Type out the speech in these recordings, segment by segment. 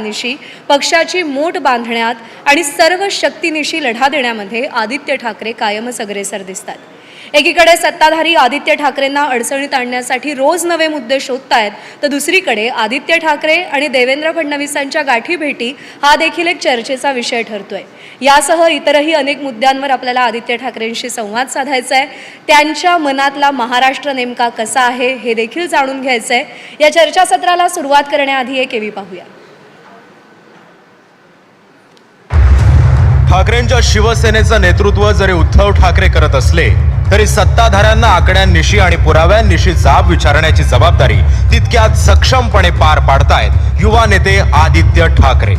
उमेदवारांनिशी पक्षाची मोट बांधण्यात आणि सर्व शक्तीनिशी लढा देण्यामध्ये आदित्य ठाकरे कायमच अग्रेसर दिसतात. एकीकडे सत्ताधारी आदित्य ठाकरेंना अडचणीत आणण्यासाठी रोज नवे मुद्दे शोधतायत, तर दुसरीकडे आदित्य ठाकरे आणि देवेंद्र फडणवीसांच्या गाठीभेटी हा देखील एक चर्चेचा विषय ठरतोय. यासह इतरही अनेक मुद्द्यांवर आपल्याला आदित्य ठाकरेंशी संवाद साधायचा आहे. त्यांच्या मनातला महाराष्ट्र नेमका कसा आहे हे देखील जाणून घ्यायचं आहे. या चर्चासत्राला सुरुवात करण्याआधी एक एवी पाहूया. ठाकरेंच्या शिवसेनेचं नेतृत्व जरी उद्धव ठाकरे करत असले तरी सत्ताधाऱ्यांना आकड्यांनिशी आणि पुराव्यांनिशी जाब विचारण्याची जबाबदारी तितक्यात सक्षमपणे पार पाडतायत युवा नेते आदित्य ठाकरे.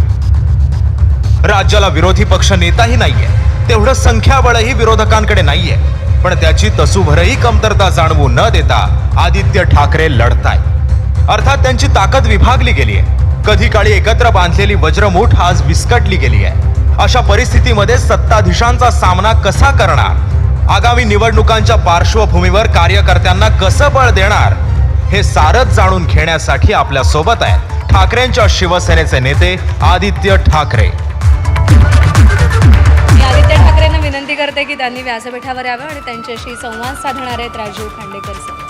राज्याला विरोधी पक्ष नेताही नाहीये, तेवढं संख्याबळही विरोधकांकडे नाहीये, पण त्याची तसूभरही कमतरता जाणवू न देता आदित्य ठाकरे लढतायत. अर्थात त्यांची ताकद विभागली गेली आहे. कधी काळी एकत्र बांधलेली वज्रमूठ आज विस्कटली गेली आहे. अशा परिस्थितीमध्ये सत्ताधीशांचा सामना कसा करणार, आगामी निवडणुकांच्या पार्श्वभूमीवर कार्यकर्त्यांना कसं बळ देणार, हे सारच जाणून घेण्यासाठी आपल्या सोबत आहेत ठाकरेंच्या शिवसेनेचे नेते आदित्य ठाकरे. आदित्य ठाकरेंना विनंती करते की त्यांनी व्यासपीठावर यावं आणि त्यांच्याशी संवाद साधणार आहेत राजीव खांडेकर सर.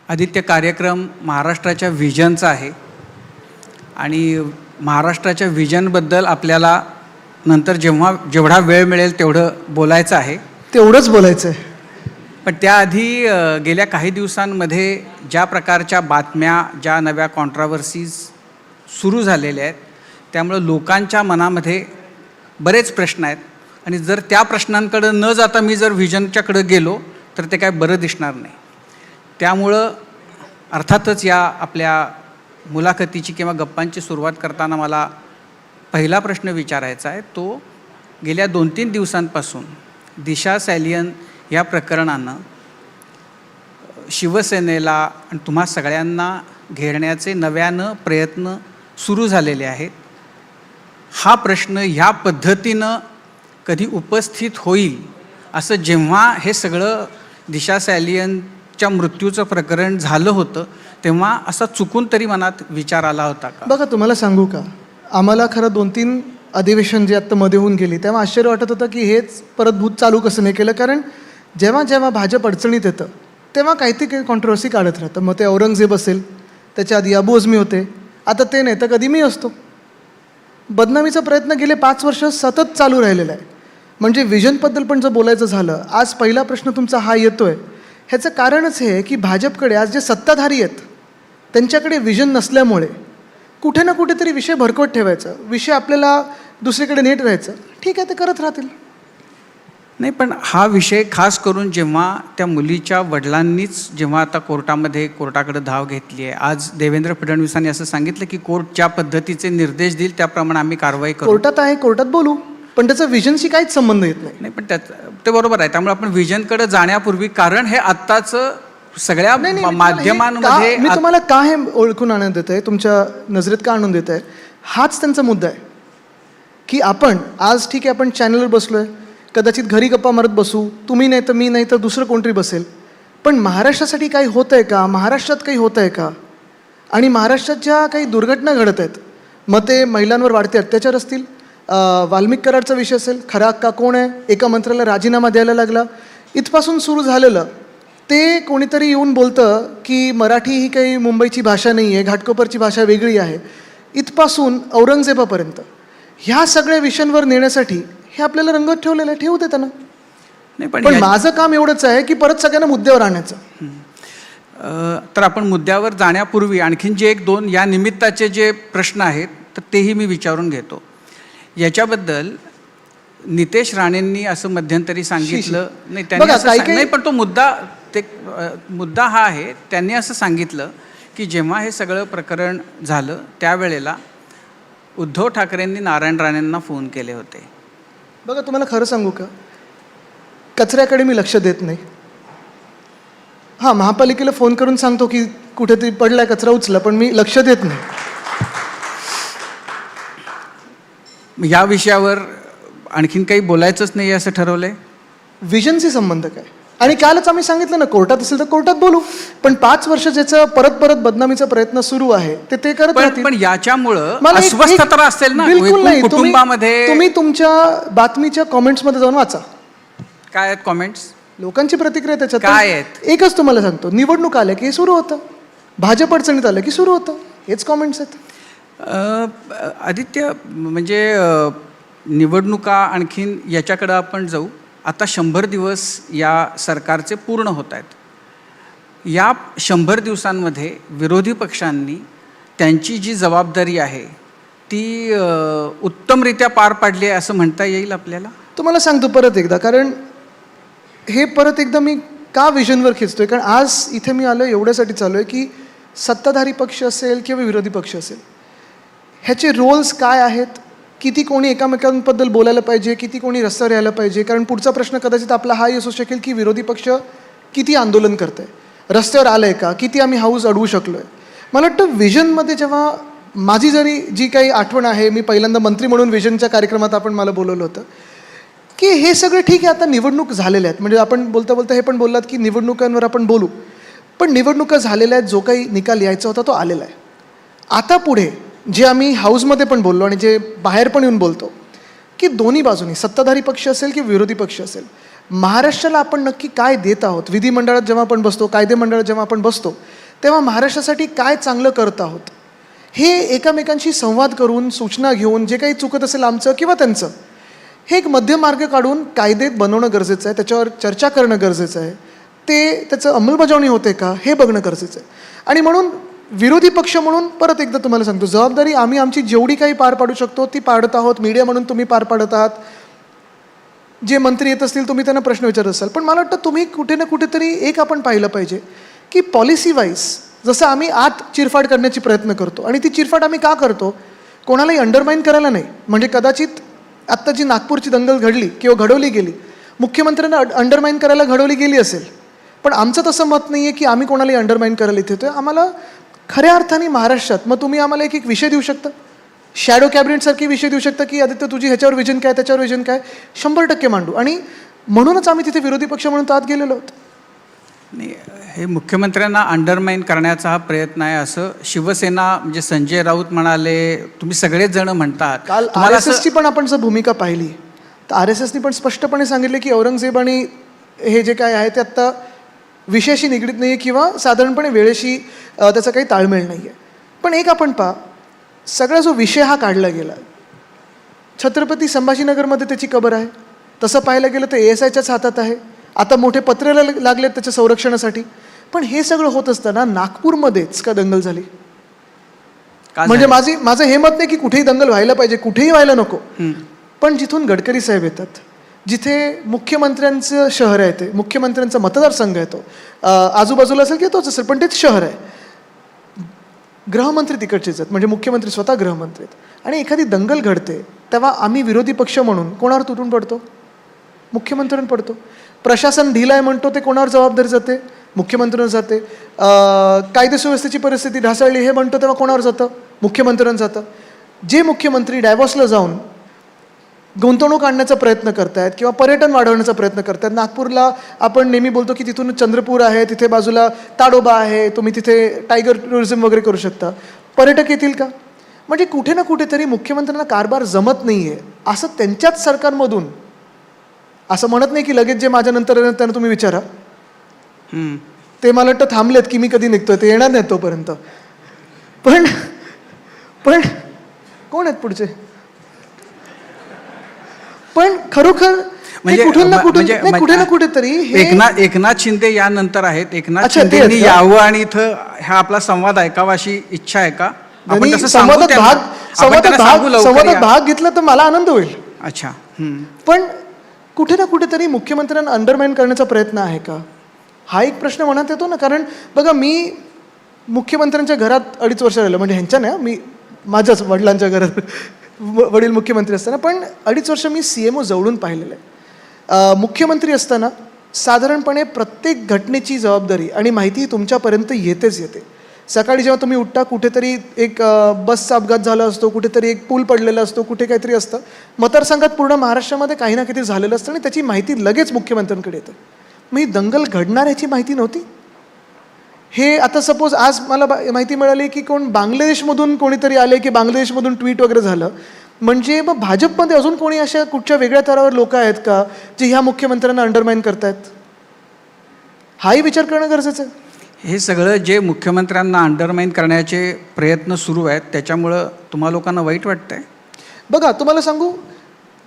आदित्य, कार्यक्रम महाराष्ट्राच्या व्हिजनचा आहे आणि महाराष्ट्राच्या व्हिजनबद्दल आपल्याला नंतर जेवढा वेळ मिळेल तेवढं बोलायचं आहे, तेवढंच बोलायचं आहे. पण त्याआधी गेल्या काही दिवसांमध्ये ज्या प्रकारच्या बातम्या, ज्या नव्या कॉन्ट्रावर्सीज सुरू झालेल्या आहेत, त्यामुळं लोकांच्या मनामध्ये बरेच प्रश्न आहेत आणि जर त्या प्रश्नांकडे न जाता मी जर व्हिजनच्याकडं गेलो तर ते काय बरं दिसणार नाही. त्यामुळं अर्थातच या आपल्या मुलाखतीची किंवा गप्पांची सुरुवात करताना मला पहिला प्रश्न विचारायचा आहे. तो गेल्या 2-3 दिवसांपासून दिशा सॅलियन या प्रकरणानं शिवसेनेला आणि तुम्हा सगळ्यांना घेरण्याचे नव्यानं प्रयत्न सुरू झालेले आहेत. हा प्रश्न ह्या पद्धतीनं कधी उपस्थित होईल असं जेव्हा हे सगळं दिशा सॅलियनच्या मृत्यूचं प्रकरण झालं होतं तेव्हा असा चुकून तरी मनात विचार आला होता का? बघा, तुम्हाला सांगू का, आम्हाला खरं 2-3 अधिवेशन जे आत्ता मध्ये होऊन गेली तेव्हा आश्चर्य वाटत होतं की हेच परत भूत चालू कसं नाही केलं. कारण जेव्हा जेव्हा भाजप अडचणीत येतं तेव्हा काही कॉन्ट्रोवर्सी काढत राहतं. मग ते औरंगजेब असेल, त्याच्या आधी अबू आझमी होते, आता ते नाही तर कधी मी असतो. बदनामीचा प्रयत्न गेले 5 वर्ष सतत चालू राहिलेला आहे. म्हणजे व्हिजनबद्दल पण जर बोलायचं झालं, आज पहिला प्रश्न तुमचा हा येतोय, ह्याचं कारणच हे की भाजपकडे आज जे सत्ताधारी आहेत त्यांच्याकडे व्हिजन नसल्यामुळे कुठे ना कुठेतरी विषय भरकट ठेवायचा, विषय आपल्याला दुसरीकडे नेट राहायचं. ठीक आहे, ते करत राहतील. नाही, पण हा विषय खास करून जेव्हा त्या मुलीच्या वडिलांनीच जेव्हा आता कोर्टाकडे धाव घेतली आहे. आज देवेंद्र फडणवीसांनी असं सांगितलं की कोर्ट ज्या पद्धतीचे निर्देश देईल त्याप्रमाणे आम्ही कारवाई करू. कोर्टात आहे, कोर्टात बोलू, पण त्याचा व्हिजनशी काहीच संबंध येत नाही. नाही, पण ते बरोबर आहे. त्यामुळे आपण व्हिजनकडे जाण्यापूर्वी, कारण हे आत्ताचं सगळ्या माध्यमांमध्ये मी तुम्हाला का हे ओळखून आणून देत आहे, तुमच्या नजरेत का आणून देत आहे, हाच त्यांचा मुद्दा आहे की आपण आज ठीक आहे, आपण चॅनलवर बसलो आहे, कदाचित घरी गप्पा मारत बसू, तुम्ही नाही तर मी नाही तर दुसरं कोणतरी बसेल, पण महाराष्ट्रासाठी काही होतं आहे का, महाराष्ट्रात काही होतं आहे का, आणि महाराष्ट्रात ज्या काही दुर्घटना घडत आहेत, मग ते महिलांवर वाढते अत्याचार असतील, वाल्मिक कराडचा विषय असेल, खरा हक्का कोण आहे, एका मंत्र्याला राजीनामा द्यायला लागला, इथपासून सुरू झालेलं ते कोणीतरी येऊन बोलतं की मराठी ही काही मुंबईची भाषा नाही आहे, घाटकोपरची भाषा वेगळी आहे, इथपासून औरंगजेबापर्यंत ह्या सगळ्या विषयांवर नेण्यासाठी हे आपल्याला रंगत ठेवलेलं आहे. ठेवू दे त्यांना. नाही, पण माझं काम एवढंच आहे की परत सगळ्यांना मुद्द्यावर आणायचं. तर आपण मुद्द्यावर जाण्यापूर्वी आणखीन जे 1-2 या निमित्ताचे जे प्रश्न आहेत तर तेही मी विचारून घेतो. याच्याबद्दल नितेश राणेंनी असं मध्यंतरी सांगितलं, नाही त्यांनी नाही, पण तो मुद्दा हा आहे, त्यांनी असं सांगितलं की जेव्हा हे सगळं प्रकरण झालं त्यावेळेला उद्धव ठाकरेंनी नारायण राणेंना फोन केले होते. बघा, तुम्हाला खरं सांगू का, कचऱ्याकडे मी लक्ष देत नाही. हां, महापालिकेला फोन करून सांगतो की कुठेतरी पडलाय कचरा उचला, पण मी लक्ष देत नाही. या विषयावर आणखीन काही बोलायचंच नाही असं ठरवलंय. विजनशी संबंध काय? आणि कालच आम्ही सांगितलं ना, कोर्टात असेल तर कोर्टात बोलू, पण 5 वर्ष ज्याचं परत परत बदनामीचा प्रयत्न सुरू आहे ते करत राहतील. पण याच्यामुळं मला एक- अस्वस्थता असेल ना बिलकुल नाही. कुटुंबामध्ये. तुम्ही तुमच्या बातमीच्या कॉमेंट्समध्ये जाऊन वाचा, काय आहेत कॉमेंट्स, लोकांची प्रतिक्रिया त्याच्यात काय आहेत? एकच तुम्हाला सांगतो, निवडणूक आल्या की हे सुरू होतं, भाजप अडचणीत आलं की सुरू होतं, हेच कॉमेंट्स आहेत. आदित्य, म्हणजे निवडणुका आणखीन याच्याकडं आपण जाऊ. आता 100 दिवस या सरकारचे पूर्ण होत आहेत. या 100 दिवसांमध्ये विरोधी पक्षांनी त्यांची जी जबाबदारी आहे ती उत्तमरित्या पार पाडली आहे असं म्हणता येईल आपल्याला. तुम्हाला सांगतो परत एकदा, कारण हे परत एकदा मी का विजनवर खेचतोय, कारण आज इथे मी आलो एवढ्यासाठी चालू आहे की सत्ताधारी पक्ष असेल किंवा विरोधी पक्ष असेल, ह्याचे रोल्स काय आहेत, किती कोणी एकामेकांबद्दल बोलायला पाहिजे, किती कोणी रस्त्यावर यायला पाहिजे. कारण पुढचा प्रश्न कदाचित आपला हाही असू शकेल की विरोधी पक्ष किती आंदोलन करत आहे, रस्त्यावर आलं आहे का, किती आम्ही हाऊस अडवू शकलो आहे. मला वाटतं विजनमध्ये जेव्हा माझी जरी जी काही आठवण आहे, मी पहिल्यांदा मंत्री म्हणून विजनच्या कार्यक्रमात आपण मला बोलवलं होतं की हे सगळं ठीक आहे, आता निवडणूक झालेल्या आहेत. म्हणजे आपण बोलता बोलता हे पण बोललात की निवडणुकांवर आपण बोलू, पण निवडणुका झालेल्या आहेत, जो काही निकाल यायचा होता तो आलेला आहे. आता पुढे जे आम्ही हाऊसमध्ये पण बोललो आणि जे बाहेर पण येऊन बोलतो की दोन्ही बाजूनी सत्ताधारी पक्ष असेल की विरोधी पक्ष असेल, महाराष्ट्राला आपण नक्की काय देत आहोत. विधिमंडळात जेव्हा आपण बसतो, कायदेमंडळात जेव्हा आपण बसतो, तेव्हा महाराष्ट्रासाठी काय चांगलं करत आहोत हे एकमेकांशी संवाद करून, सूचना घेऊन, जे काही चुकत असेल आमचं किंवा त्यांचं, हे एक मध्यमार्ग काढून कायदेत बनवणं गरजेचं आहे, त्याच्यावर चर्चा करणं गरजेचं आहे, ते त्याचं अंमलबजावणी होते का हे बघणं गरजेचं आहे. आणि म्हणून विरोधी पक्ष म्हणून परत एकदा तुम्हाला सांगतो, जबाबदारी आम्ही आमची जेवढी काही पार पाडू शकतो ती पाडत आहोत. मीडिया म्हणून तुम्ही पार पाडत आहात, जे मंत्री येत असतील तुम्ही त्यांना प्रश्न विचारत असाल, पण मला वाटतं तुम्ही कुठे ना कुठेतरी एक आपण पाहिलं पाहिजे की पॉलिसी वाईज जसं आम्ही आत चिरफाड करण्याची प्रयत्न करतो, आणि ती चिरफाड आम्ही का करतो, कोणालाही अंडरमाइन करायला नाही. म्हणजे कदाचित आत्ता जी नागपूरची दंगल घडली किंवा घडवली गेली, मुख्यमंत्र्यांना अंडरमाइन करायला घडवली गेली असेल, पण आमचं तसं मत नाही आहे की आम्ही कोणालाही अंडरमाइन करायला इथे येतोय. आम्हाला खऱ्या अर्थाने महाराष्ट्रात मग तुम्ही आम्हाला एक विषय देऊ शकता, शॅडो कॅबिनेटसारखे विषय देऊ शकता की आदित्य तुझी ह्याच्यावर विजन काय, त्याच्यावर विजन काय, 100% मांडू. आणि म्हणूनच आम्ही तिथे विरोधी पक्ष म्हणून आत गेलेलो आहोत. नाही, हे मुख्यमंत्र्यांना अंडरमाइन करण्याचा हा प्रयत्न आहे असं शिवसेना, म्हणजे संजय राऊत म्हणाले, तुम्ही सगळेच जण म्हणतात. काल RSSची पण आपण जर भूमिका पाहिली तर RSSनी पण स्पष्टपणे सांगितले की औरंगजेब आणि हे जे काय आहे ते आत्ता विषयाशी निगडीत नाही आहे किंवा साधारणपणे वेळेशी त्याचा काही ताळमेळ नाही आहे. पण एक आपण पहा, सगळा जो विषय हा काढला गेला, छत्रपती संभाजीनगरमध्ये त्याची कबर आहे, तसं पाहायला गेलं तर ASIच्याच हातात आहे. आता मोठे पत्र लागलेत त्याच्या संरक्षणासाठी. पण हे सगळं होत असताना नागपूरमध्येच का दंगल झाली? म्हणजे माझं हे मत नाही की कुठेही दंगल व्हायला पाहिजे, कुठेही व्हायला नको, पण जिथून गडकरी साहेब येतात, जिथे मुख्यमंत्र्यांचं शहर आहे, ते मुख्यमंत्र्यांचा मतदारसंघ आहे, तो आजूबाजूला असेल किंवा तोच असेल, पण तेच शहर आहे, गृहमंत्री तिकडचेच आहेत, म्हणजे मुख्यमंत्री स्वतः गृहमंत्री आहेत, आणि एखादी दंगल घडते तेव्हा आम्ही विरोधी पक्ष म्हणून कोणावर तुटून पडतो? मुख्यमंत्र्यांवर पडतो. प्रशासन ढिल आहे म्हणतो ते कोणावर जबाबदारी जाते? मुख्यमंत्र्यांवर जाते. कायदे सुव्यवस्थेची परिस्थिती ढासळली हे म्हणतो तेव्हा कोणावर जातं? मुख्यमंत्र्यांवर जातं. जे मुख्यमंत्री डायव्हॉर्सला जाऊन गुंतवणूक आणण्याचा प्रयत्न करतायत किंवा पर्यटन वाढवण्याचा प्रयत्न करतायत, नागपूरला आपण नेहमी बोलतो की तिथून चंद्रपूर आहे, तिथे बाजूला ताडोबा आहे, तुम्ही तिथे टायगर टुरिझम वगैरे करू शकता, पर्यटक येतील का? म्हणजे कुठे ना कुठेतरी मुख्यमंत्र्यांना कारभार जमत नाही आहे असं त्यांच्याच सरकारमधून, असं म्हणत नाही की लगेच जे माझ्यानंतर त्यांना तुम्ही विचारा, ते मला वाटतं थांबलेत की मी कधी निघतोय, ते येणार नाहीत तोपर्यंत. पण कोण आहेत पुढचे? पण खरोखर म्हणजे कुठे ना कुठेतरी एकनाथ शिंदे यानंतर आहेत. एकनाथ अच्छा, ते शिंदेनी आहेत का? यावं आणि इथं हा आपला संवाद ऐकावा अशी इच्छा आहे का? आपण तसं सांगू संवादात त्यांना. आपण त्यांना सांगू लवकर संवादात या. भाग घेतला तर मला आनंद होईल. अच्छा. पण कुठे ना कुठेतरी मुख्यमंत्र्यांना अंडरमाइन करण्याचा प्रयत्न आहे का, हा एक प्रश्न मनात येतो ना. कारण बघा, मी मुख्यमंत्र्यांच्या घरात 2.5 वर्ष राहिलो, म्हणजे ह्यांच्या नाही, मी माझ्याच वडिलांच्या घरात वडील मुख्यमंत्री असताना, पण 2.5 वर्ष मी CMO जवळून पाहिलेलं आहे. मुख्यमंत्री असताना साधारणपणे प्रत्येक घटनेची जबाबदारी आणि माहिती तुमच्यापर्यंत येतेच येते. सकाळी जेव्हा तुम्ही उठता कुठेतरी एक बसचा अपघात झाला असतो, कुठेतरी एक पूल पडलेला असतो, कुठे काहीतरी असतं. मतदारसंघात पूर्ण महाराष्ट्रामध्ये काही ना काहीतरी झालेलं असतं आणि त्याची माहिती लगेच मुख्यमंत्र्यांकडे येते. मग ही दंगल घडणार याची माहिती नव्हती. हे आता सपोज आज मला माहिती मिळाली की कोण बांगलादेशमधून कोणीतरी आले की बांगलादेशमधून ट्विट वगैरे झालं, म्हणजे मग भाजपमध्ये अजून कोणी अशा कुठच्या वेगळ्या थरावर लोक आहेत का जे ह्या मुख्यमंत्र्यांना अंडरमाइन करतायत? हाही विचार करणं गरजेचं आहे. हे सगळं जे मुख्यमंत्र्यांना अंडरमाइन करण्याचे प्रयत्न सुरू आहेत त्याच्यामुळं तुम्हा लोकांना वाईट वाटतंय? बघा तुम्हाला सांगू,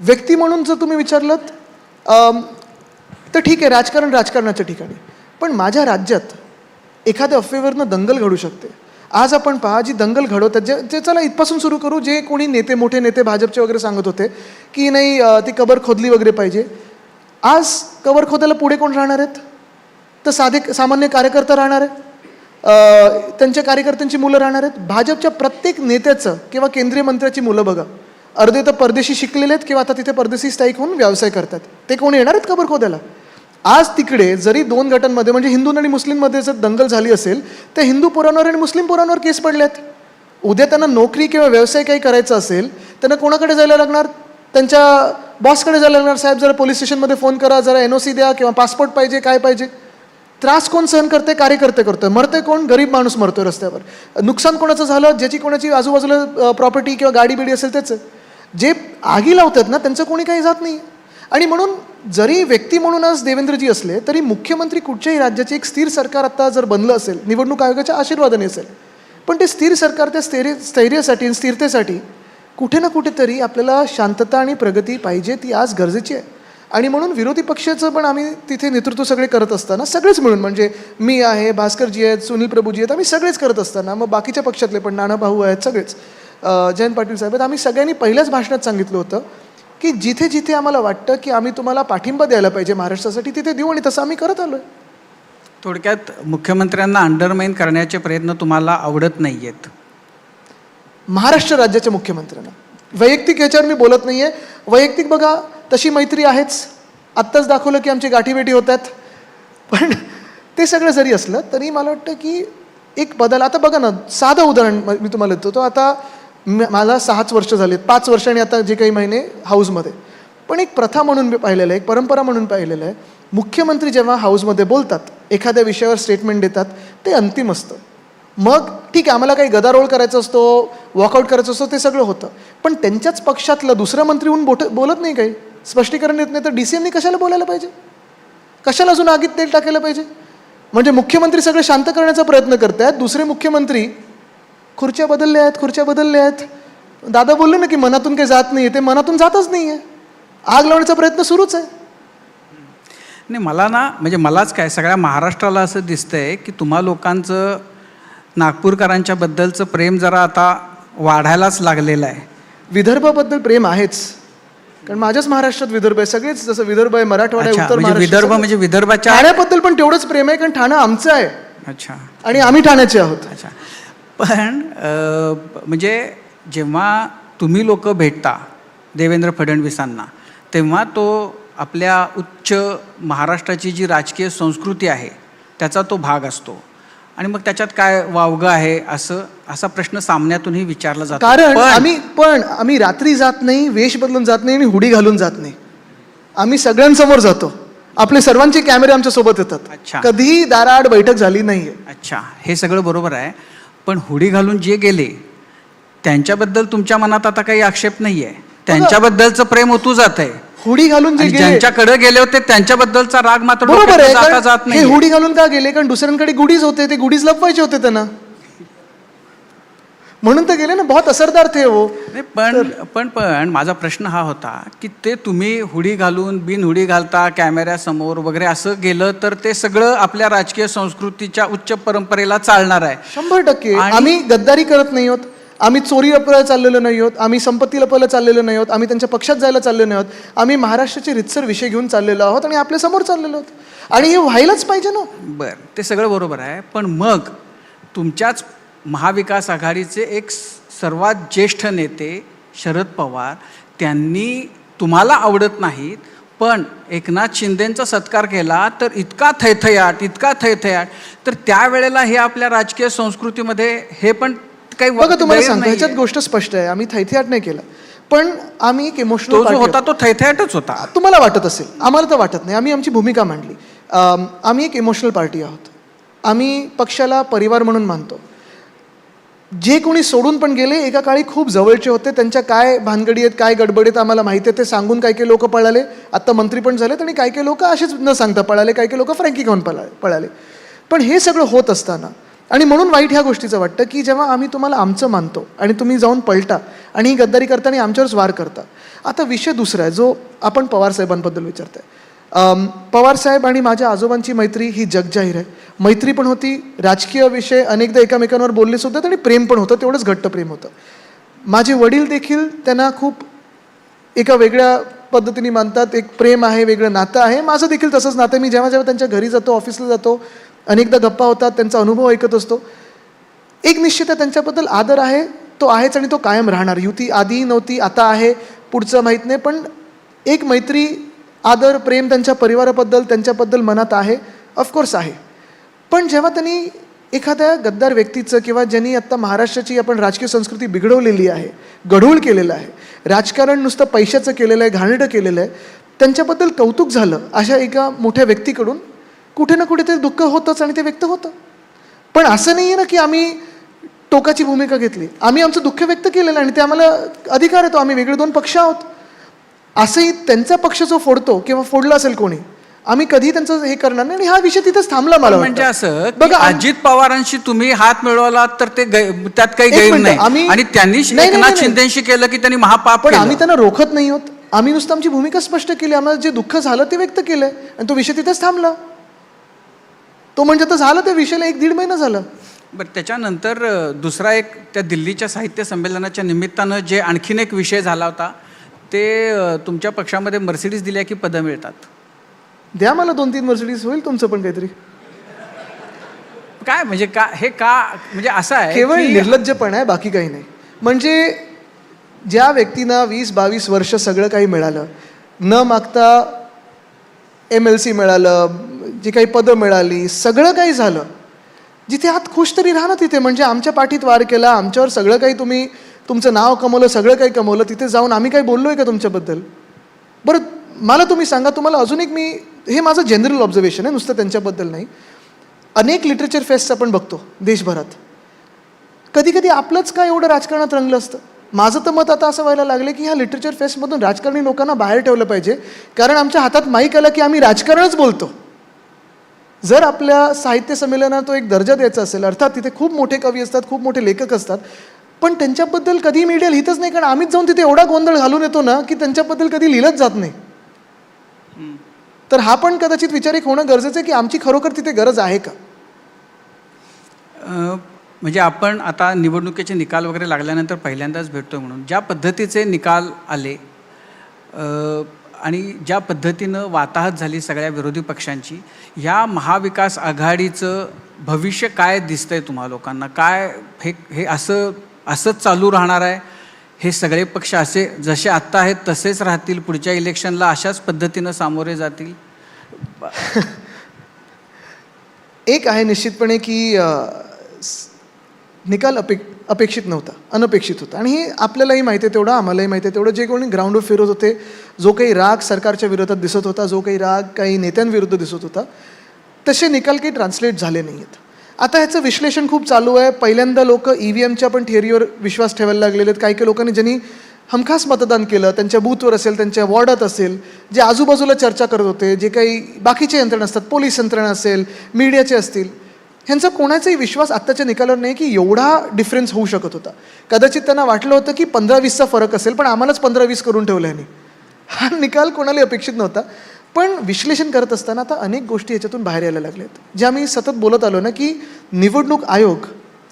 व्यक्ती म्हणून जर तुम्ही विचारलं तर ठीक आहे, राजकारण राजकारणाच्या ठिकाणी, पण माझ्या राज्यात एखाद्या अफवेवरनं दंगल घडू शकते. आज आपण पहा जी दंगल घडवतात, जे चला इथपासून सुरू करू, जे कोणी नेते मोठे नेते भाजपचे वगैरे सांगत होते की नाही ती कबर खोदली वगैरे पाहिजे, आज कबर खोदायला पुढे कोण राहणार आहेत? तर सामान्य कार्यकर्ता राहणार आहेत, त्यांच्या कार्यकर्त्यांची मुलं राहणार आहेत. भाजपच्या प्रत्येक नेत्याचं किंवा केंद्रीय मंत्र्याची मुलं बघा, अर्धे तर परदेशी शिकलेले आहेत किंवा आता तिथे परदेशी स्थायिक होऊन व्यवसाय करतात. ते कोण येणार आहेत कबर खोदायला? आज तिकडे जरी दोन गटांमध्ये म्हणजे हिंदू आणि मुस्लिममध्ये जर दंगल झाली असेल तर हिंदू पुराणावर आणि मुस्लिम पुराणावर केस पडल्यात. उद्या त्यांना नोकरी किंवा व्यवसाय काही करायचा असेल त्यांना कोणाकडे जायला लागणार? त्यांच्या बॉसकडे जायला लागणार, साहेब जरा पोलीस स्टेशनमध्ये फोन करा, जरा NOC द्या किंवा पासपोर्ट पाहिजे, काय पाहिजे. त्रास कोण सहन करते? कार्यकर्ते करतोय. मरते कोण? गरीब माणूस मरतोय रस्त्यावर. नुकसान कोणाचं झालं? ज्याची कोणाची आजूबाजूला प्रॉपर्टी किंवा गाडी बिडी असेल त्याचं. जे आगी लावतात ना त्यांचं कोणी काही जात नाही. आणि म्हणून जरी व्यक्ती म्हणून आज देवेंद्रजी असले तरी मुख्यमंत्री कुठच्याही राज्याचे एक स्थिर सरकार आता जर बनलं असेल, निवडणूक आयोगाच्या आशीर्वादाने असेल, पण ते स्थिर सरकार त्या स्थैर्यासाठी आणि स्थिरतेसाठी कुठे ना कुठेतरी आपल्याला शांतता आणि प्रगती पाहिजे, ती आज गरजेची आहे. आणि म्हणून विरोधी पक्षाचं पण आम्ही तिथे नेतृत्व सगळे करत असताना सगळेच मिळून, म्हणजे मी आहे, भास्करजी आहेत, सुनील प्रभूजी आहेत, आम्ही सगळेच करत असताना मग बाकीच्या पक्षातले पण नाना भाऊ आहेत, सगळेच जयंत पाटील साहेब आहेत, आम्ही सगळ्यांनी पहिल्याच भाषणात सांगितलं होतं की जिथे जिथे आम्हाला वाटतं की आम्ही तुम्हाला पाठिंबा द्यायला पाहिजे महाराष्ट्रासाठी तिथे देऊ, आणि तसं आम्ही करत आलो आहे. थोडक्यात मुख्यमंत्र्यांना अंडरमाइन करण्याचे प्रयत्न तुम्हाला आवडत नाही आहेत? महाराष्ट्र राज्याच्या मुख्यमंत्र्यांना वैयक्तिक याच्यावर मी बोलत नाही आहे. वैयक्तिक बघा तशी मैत्री आहेच, आत्ताच दाखवलं की आमची गाठीभेटी होत आहेत. पण ते सगळं जरी असलं तरी मला वाटतं की एक बदल. आता बघा ना, साधं उदाहरण मी तुम्हाला देतो. तो आता मला 6 वर्ष झालेत, 5 वर्षांनी आता जे काही महिने हाऊसमध्ये, पण एक प्रथा म्हणून पाहिलेलं आहे, एक परंपरा म्हणून पाहिलेलं आहे, मुख्यमंत्री जेव्हा हाऊसमध्ये बोलतात, एखाद्या विषयावर स्टेटमेंट देतात, ते अंतिम असतं. मग ठीक आहे, आम्हाला काही गदारोळ करायचा असतो, वॉकआउट करायचं असतो, ते सगळं होतं, पण त्यांच्याच पक्षातलं दुसरा मंत्री होऊन बोलत नाही, काही स्पष्टीकरण देत नाही, तर DCMनी कशाला बोलायला पाहिजे? कशाला अजून आगीत तेल टाकायला पाहिजे? म्हणजे मुख्यमंत्री सगळं शांत करण्याचा प्रयत्न करत आहेत, दुसरे मुख्यमंत्री खुर्च्या बदलल्या आहेत. दादा बोलले ना की मनातून काही जात नाही, ते मनातून जातच नाही आहे, आग लावण्याचा प्रयत्न सुरूच आहे. नाही, मला ना म्हणजे मलाच काय सगळ्या महाराष्ट्राला असं दिसतंय की तुम्हा लोकांचं नागपूरकरांच्या बद्दलचं प्रेम जरा आता वाढायलाच लागलेलं आहे. विदर्भाबद्दल प्रेम आहेच, कारण माझ्याच महाराष्ट्रात विदर्भ आहे, सगळेच जसं विदर्भ आहे, मराठवाडा आहे, उत्तर म्हणजे महाराष्ट्र, विदर्भ म्हणजे विदर्भाच्या ठाण्याबद्दल पण तेवढंच प्रेम आहे, कारण ठाणं आमचं आहे. अच्छा. आणि आम्ही ठाण्याचे आहोत. अच्छा. पण म्हणजे जेव्हा तुम्ही लोक भेटता देवेंद्र फडणवीसांना, तेव्हा तो आपल्या उच्च महाराष्ट्राची जी राजकीय संस्कृती आहे त्याचा तो भाग असतो, आणि मग त्याच्यात काय वावगं आहे असा प्रश्न सामन्यातूनही विचारला जातो. कारण आम्ही रात्री जात नाही, वेश बदलून जात नाही आणि हुडी घालून जात नाही, आम्ही सगळ्यांसमोर जातो. आपले सर्वांचे कॅमेरे आमच्या सोबत येतात. अच्छा. कधीही दाराआड बैठक झाली नाहीये. अच्छा, हे सगळं बरोबर आहे, पण हुडी घालून जे गेले त्यांच्याबद्दल तुमच्या मनात आता काही आक्षेप नाही आहे? त्यांच्याबद्दलचं प्रेम ओतू जात आहे. हुडी घालून जे गेले, ज्यांच्याकडे गेले होते त्यांच्याबद्दलचा राग मात्र बरोबर आहे, जाता जात हे नाही. हुडी घालून का गेले? कारण दुसऱ्यांकडे गुढीज होते, ते गुढीज लपवायचे होते त्यांना, म्हणून तर गेले ना. बहुत असरदार थे वो. पण माझा प्रश्न हा होता की ते तुम्ही हुडी घालून बिन हुडी घालता कॅमेऱ्यासमोर वगैरे असं गेलं तर ते सगळं आपल्या राजकीय संस्कृतीच्या उच्च परंपरेला चालणार आहे. 100%. आम्ही गद्दारी करत नाही आहोत, आम्ही चोरी लपवायला चाललेलो नाही आहोत, आम्ही संपत्ती लपवायला चाललेलो नाही आहोत, आम्ही त्यांच्या पक्षात जायला चाललेलो नाही आहोत, आम्ही महाराष्ट्राचे रितसर विषय घेऊन चाललेलो आहोत आणि आपल्या समोर चाललेलो आहोत, आणि हे व्हायलाच पाहिजे ना. बरं, ते सगळं बरोबर आहे, पण मग तुमच्याच महाविकास आघाडीचे एक सर्वात ज्येष्ठ नेते शरद पवार, त्यांनी तुम्हाला आवडत नाहीत पण एकनाथ शिंदेंचा सत्कार केला तर इतका थैथयाट तर त्यावेळेला हे आपल्या राजकीय संस्कृतीमध्ये हे पण काही बघा तुम्हाला गैर सांगतो नाहीये. ह्याच्यात गोष्ट स्पष्ट आहे, आम्ही थैथयाट नाही केलं, पण आम्ही एक तो इमोशनल जो होता तो थैथयाटच होता. तुम्हाला वाटत असेल, आम्हाला तर वाटत नाही. आम्ही आमची भूमिका मांडली. आम्ही एक इमोशनल पार्टी आहोत. आम्ही पक्षाला परिवार म्हणून मानतो. जे कोणी सोडून पण गेले एका काळी खूप जवळचे होते, त्यांच्या काय भानगडी आहेत काय गडबडीत आम्हाला माहिती आहे, ते सांगून काही लोक पळाले, आत्ता मंत्री पण झालेत, आणि काही लोक असेच न सांगता पळाले, काही लोक फ्रँकी खाऊन पळाले. पण हे सगळं होत असताना, आणि म्हणून वाईट ह्या गोष्टीचं वाटतं की जेव्हा आम्ही तुम्हाला आमचं मानतो आणि तुम्ही जाऊन पलटा आणि ही गद्दारी करताना आमच्यावरच वार करता. आता विषय दुसरा आहे जो आपण पवारसाहेबांबद्दल विचारताय. पवारसाहेब आणि माझ्या आजोबांची मैत्री ही जगजाहीर आहे. मैत्री पण होती, राजकीय विषय अनेकदा एकमेकांवर बोलले सुद्धा, आणि प्रेम पण होतं, तेवढंच घट्ट प्रेम होतं. माझे वडील देखील त्यांना खूप एका वेगळ्या पद्धतीने मानतात, एक प्रेम आहे, वेगळं नातं आहे. माझं देखील तसंच नातं आहे. मी जेव्हा जेव्हा त्यांच्या घरी जातो, ऑफिसला जातो, अनेकदा गप्पा होतात, त्यांचा अनुभव ऐकत असतो. एक निश्चित आहे, त्यांच्याबद्दल आदर आहे, तो आहेच आणि तो कायम राहणार. युती आधी नव्हती, आता आहे, पुढचं माहीत नाही, पण एक मैत्री, आदर, प्रेम त्यांच्या परिवाराबद्दल, त्यांच्याबद्दल मनात आहे, ऑफकोर्स आहे. पण जेव्हा त्यांनी एखाद्या गद्दार व्यक्तीचं, किंवा ज्यांनी आत्ता महाराष्ट्राची आपण राजकीय संस्कृती बिघडवलेली आहे, गढूळ केलेलं आहे, राजकारण नुसतं पैशाचं केलेलं आहे, घाणेरडं केलेलं आहे, त्यांच्याबद्दल कौतुक झालं अशा एका मोठ्या व्यक्तीकडून, कुठे ना कुठे ते दुःख होतंच आणि ते व्यक्त होतं. पण असं नाही आहे ना की आम्ही टोकाची भूमिका घेतली. आम्ही आमचं दुःख व्यक्त केलेलं आणि ते आम्हाला अधिकार येतो. आम्ही वेगळे दोन पक्ष आहोत. असंही त्यांचा पक्ष जो फोडतो किंवा फोडला असेल कोणी, आम्ही कधी त्यांचं हे करणार नाही, आणि हा विषय तिथेच थांबला. मला म्हणजे असं की बघा, अजित पवारांशी तुम्ही हात मिळवला तर ते त्यात काही एक गैर मिनिट, नाही, आम्ही- आणि त्यांनी नाही, नाही, एकनाथ नाही. शिंदेशी केलं की त्यांनी महापाप पण केलं. आम्ही त्यांना रोखत नाही आहोत. आम्ही नुसतं आमची भूमिका स्पष्ट केली. आम्हाला जे दुःख झालं ते व्यक्त केलंय, आणि तो विषय तिथेच थांबला. तो म्हणजे तर झालं, त्या विषयाला 1-1.5 महिना झालं. बरं, त्याच्यानंतर दुसरा एक त्या दिल्लीच्या साहित्य संमेलनाच्या निमित्तानं जे आणखीन एक विषय झाला होता, ते तुमच्या पक्षामध्ये मर्सिडीज दिल्या की पदं मिळतात. द्या मला 2-3 मर्सिडीज, होईल तुमचं पण काहीतरी. काय म्हणजे म्हणजे असं आहे केवळ की- निर्लज्जपण आहे, बाकी काही नाही. म्हणजे ज्या व्यक्तींना 20-22 वर्ष सगळं काही मिळालं, न मागता MLC मिळालं, जी काही पदं मिळाली, सगळं काही झालं, जिथे आत खुश तरी राहा ना तिथे. म्हणजे आमच्या पाठीत वार केला, आमच्यावर सगळं काही तुम्ही तुमचं नाव कमवलं, सगळं काही कमवलं, तिथे जाऊन आम्ही काही बोललो आहे का तुमच्याबद्दल? बरं मला तुम्ही सांगा. तुम्हाला अजून एक, हे माझं जनरल ऑब्झर्वेशन आहे, नुसतं त्यांच्याबद्दल नाही. अनेक लिटरेचर फेस्ट आपण बघतो देशभरात. कधी कधी आपलंच काय एवढं राजकारणात रंगलं असतं. माझं तर मत आता असं व्हायला लागलं की ह्या लिटरेचर फेस्टमधून राजकारणी लोकांना बाहेर ठेवलं पाहिजे, कारण आमच्या हातात माईक आला की आम्ही राजकारणच बोलतो. जर आपल्या साहित्य संमेलनात तो एक दर्जा द्यायचा असेल, अर्थात तिथे खूप मोठे कवी असतात, खूप मोठे लेखक असतात, पण त्यांच्याबद्दल कधी मीडिया लिहितच नाही, कारण आम्हीच जाऊन तिथे एवढा गोंधळ घालून येतो ना की त्यांच्याबद्दल कधी लिहिलंच जात नाही. तर हा पण कदाचित विचार एक होणं गरजेचं आहे की आमची खरोखर तिथे गरज आहे का. म्हणजे आपण आता निवडणुकीचे निकाल वगैरे लागल्यानंतर पहिल्यांदाच भेटतो, म्हणून ज्या पद्धतीचे निकाल आले आणि ज्या पद्धतीनं वाताहत झाली सगळ्या विरोधी पक्षांची, ह्या महाविकास आघाडीचं भविष्य काय दिसतंय तुम्हा लोकांना? काय हे असंच चालू राहणार आहे? हे सगळे पक्ष असे जसे आत्ता आहेत तसेच राहतील, पुढच्या इलेक्शनला अशाच पद्धतीनं सामोरे जातील? एक आहे निश्चितपणे की निकाल अपेक्षित नव्हता, अनपेक्षित होता, आणि हे आपल्यालाही माहिती आहे तेवढं, आम्हालाही माहिती आहे तेवढं. जे कोणी ग्राउंडवर फिरत होते, जो काही राग सरकारच्या विरोधात दिसत होता, जो काही राग काही नेत्यांविरुद्ध दिसत होता, तसे निकाल काही ट्रान्सलेट झाले नाही आहेत. आता ह्याचं विश्लेषण खूप चालू आहे. पहिल्यांदा लोक EVMच्या पण थिअरीवर विश्वास ठेवायला लागलेले आहेत. काही लोकांनी ज्यांनी हमखास मतदान केलं, त्यांच्या बूथवर असेल, त्यांच्या वॉर्डात असेल, जे आजूबाजूला चर्चा करत होते, जे काही बाकीचे यंत्रणा असतात, पोलीस यंत्रणा असेल, मीडियाचे असतील, ह्यांचा कोणाचाही विश्वास आत्ताच्या निकालावर नाही की एवढा डिफरन्स होऊ शकत होता. कदाचित त्यांना वाटलं होतं की 15-20चा फरक असेल, पण आम्हालाच 15-20 करून ठेवलं ह्यांनी. हा निकाल कोणालाही अपेक्षित नव्हता. पण विश्लेषण करत असताना आता अनेक गोष्टी याच्यातून बाहेर यायला लागल्यात, ज्या मी सतत बोलत आलो ना की निवडणूक आयोग